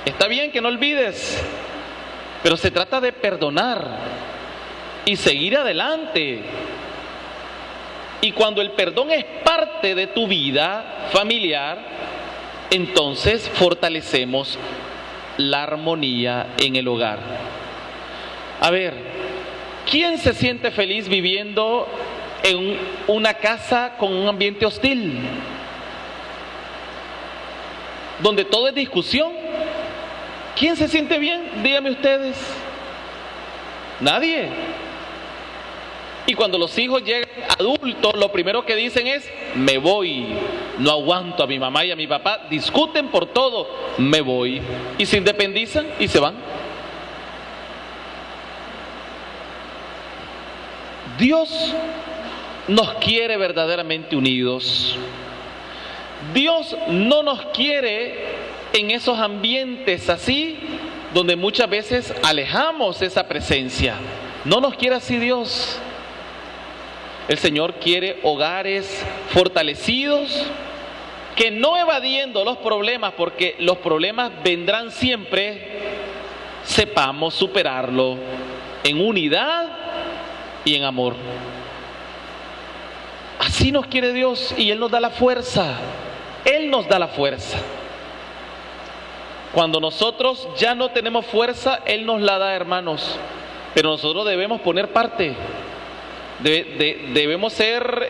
Está bien que no olvides, pero se trata de perdonar y seguir adelante. Y cuando el perdón es parte de tu vida familiar, entonces fortalecemos la armonía en el hogar. A ver, ¿quién se siente feliz viviendo en una casa con un ambiente hostil? Donde todo es discusión. ¿Quién se siente bien? Díganme ustedes. Nadie. Y cuando los hijos llegan adultos, lo primero que dicen es: me voy, no aguanto a mi mamá y a mi papá, discuten por todo, me voy. Y se independizan y se van. Dios nos quiere verdaderamente unidos. Dios no nos quiere en esos ambientes así, donde muchas veces alejamos esa presencia. No nos quiere así Dios. El Señor quiere hogares fortalecidos, que no evadiendo los problemas, porque los problemas vendrán siempre, sepamos superarlo en unidad y en amor. Así nos quiere Dios y Él nos da la fuerza. Él nos da la fuerza. Cuando nosotros ya no tenemos fuerza, Él nos la da, hermanos. Pero nosotros debemos poner parte. Debemos ser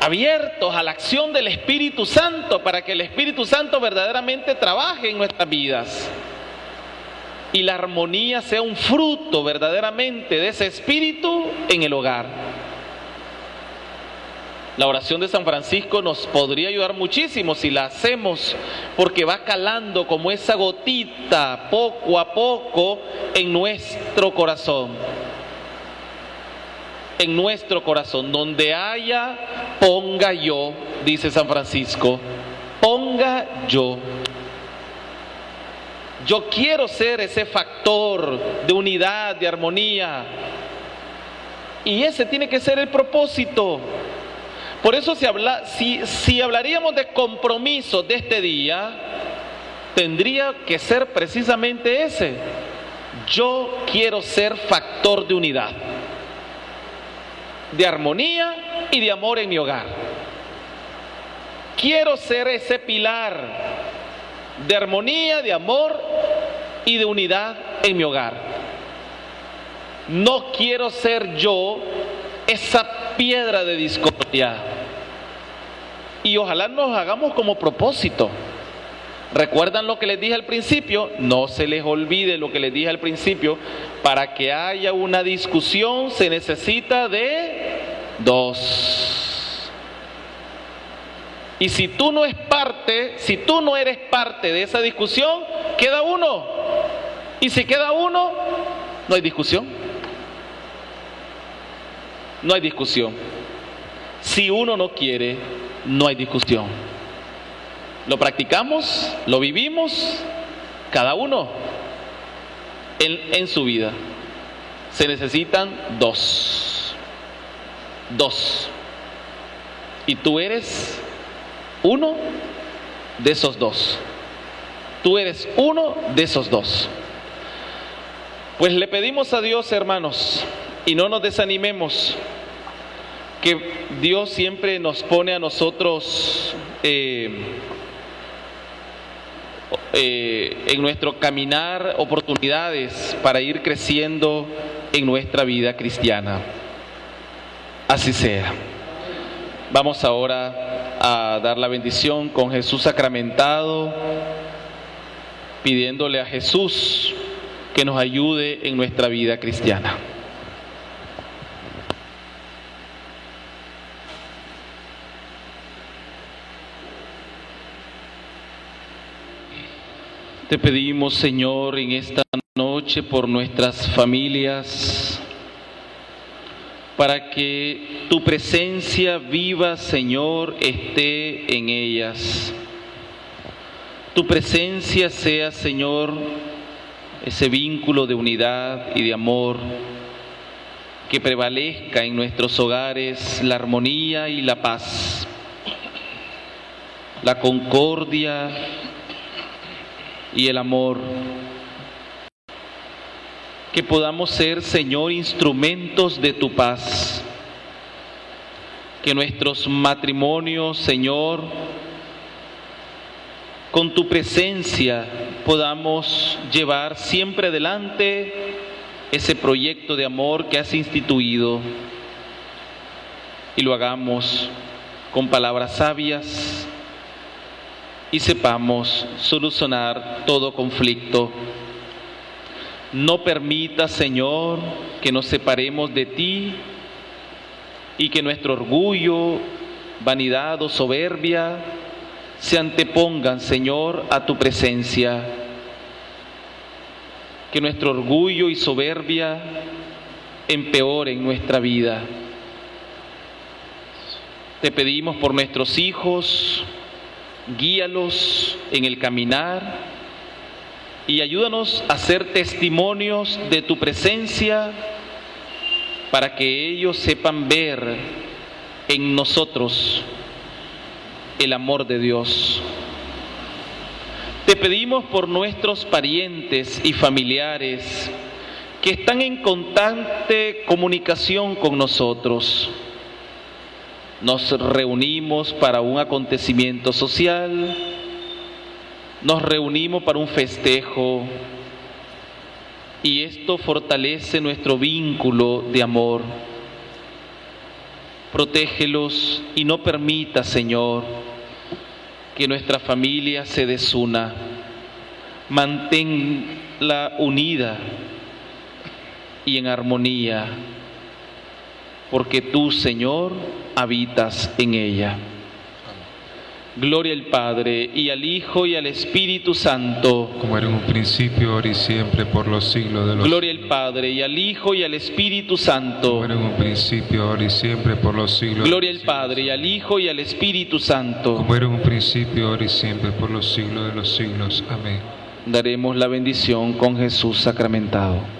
abiertos a la acción del Espíritu Santo, para que el Espíritu Santo verdaderamente trabaje en nuestras vidas. Y la armonía sea un fruto verdaderamente de ese Espíritu en el hogar. La oración de San Francisco nos podría ayudar muchísimo si la hacemos, porque va calando como esa gotita poco a poco en nuestro corazón. En nuestro corazón, donde haya, ponga yo, dice San Francisco, ponga yo. Yo quiero ser ese factor de unidad, de armonía. Y ese tiene que ser el propósito. Por eso si hablaríamos de compromiso de este día, tendría que ser precisamente ese. Yo quiero ser factor de unidad, de armonía y de amor en mi hogar. Quiero ser ese pilar de armonía, de amor y de unidad en mi hogar. No quiero ser yo esa piedra de discordia. Y ojalá nos hagamos como propósito. ¿Recuerdan lo que les dije al principio? No se les olvide lo que les dije al principio. Para que haya una discusión se necesita de dos. Y si tú no eres parte de esa discusión, queda uno. Y si queda uno, no hay discusión. No hay discusión. Si uno no quiere, no hay discusión. Lo practicamos, lo vivimos, cada uno en su vida. Se necesitan dos. Dos. Y tú eres uno de esos dos. Tú eres uno de esos dos. Pues le pedimos a Dios, hermanos, y no nos desanimemos, que Dios siempre nos pone a nosotros en nuestro caminar oportunidades para ir creciendo en nuestra vida cristiana. Así sea. Vamos ahora a dar la bendición con Jesús sacramentado, pidiéndole a Jesús que nos ayude en nuestra vida cristiana. Te pedimos, Señor, en esta noche por nuestras familias, para que tu presencia viva, Señor, esté en ellas. Tu presencia sea, Señor, ese vínculo de unidad y de amor, que prevalezca en nuestros hogares la armonía y la paz, la concordia y el amor. Que podamos ser, Señor, instrumentos de tu paz. Que nuestros matrimonios, Señor, con tu presencia podamos llevar siempre adelante ese proyecto de amor que has instituido, y lo hagamos con palabras sabias y sepamos solucionar todo conflicto. No permita, Señor, que nos separemos de ti y que nuestro orgullo, vanidad o soberbia se antepongan, Señor, a tu presencia. Que nuestro orgullo y soberbia empeoren nuestra vida. Te pedimos por nuestros hijos, guíalos en el caminar y ayúdanos a ser testimonios de tu presencia para que ellos sepan ver en nosotros el amor de Dios. Te pedimos por nuestros parientes y familiares que están en constante comunicación con nosotros. Nos reunimos para un acontecimiento social, nos reunimos para un festejo, y esto fortalece nuestro vínculo de amor. Protégelos y no permita, Señor, que nuestra familia se desuna. Manténla unida y en armonía, porque tú, Señor, habitas en ella. Gloria al Padre, y al Hijo, y al Espíritu Santo. Como era en un principio, ahora y siempre, por los siglos de los Gloria al siglos. Padre, y al Hijo, y al Espíritu Santo. Como era en un principio, ahora y siempre, por los siglos. Gloria al Padre, y al Hijo, y al Espíritu Santo. Como era en un principio, ahora y siempre, por los siglos de los siglos. Amén. Daremos la bendición con Jesús sacramentado.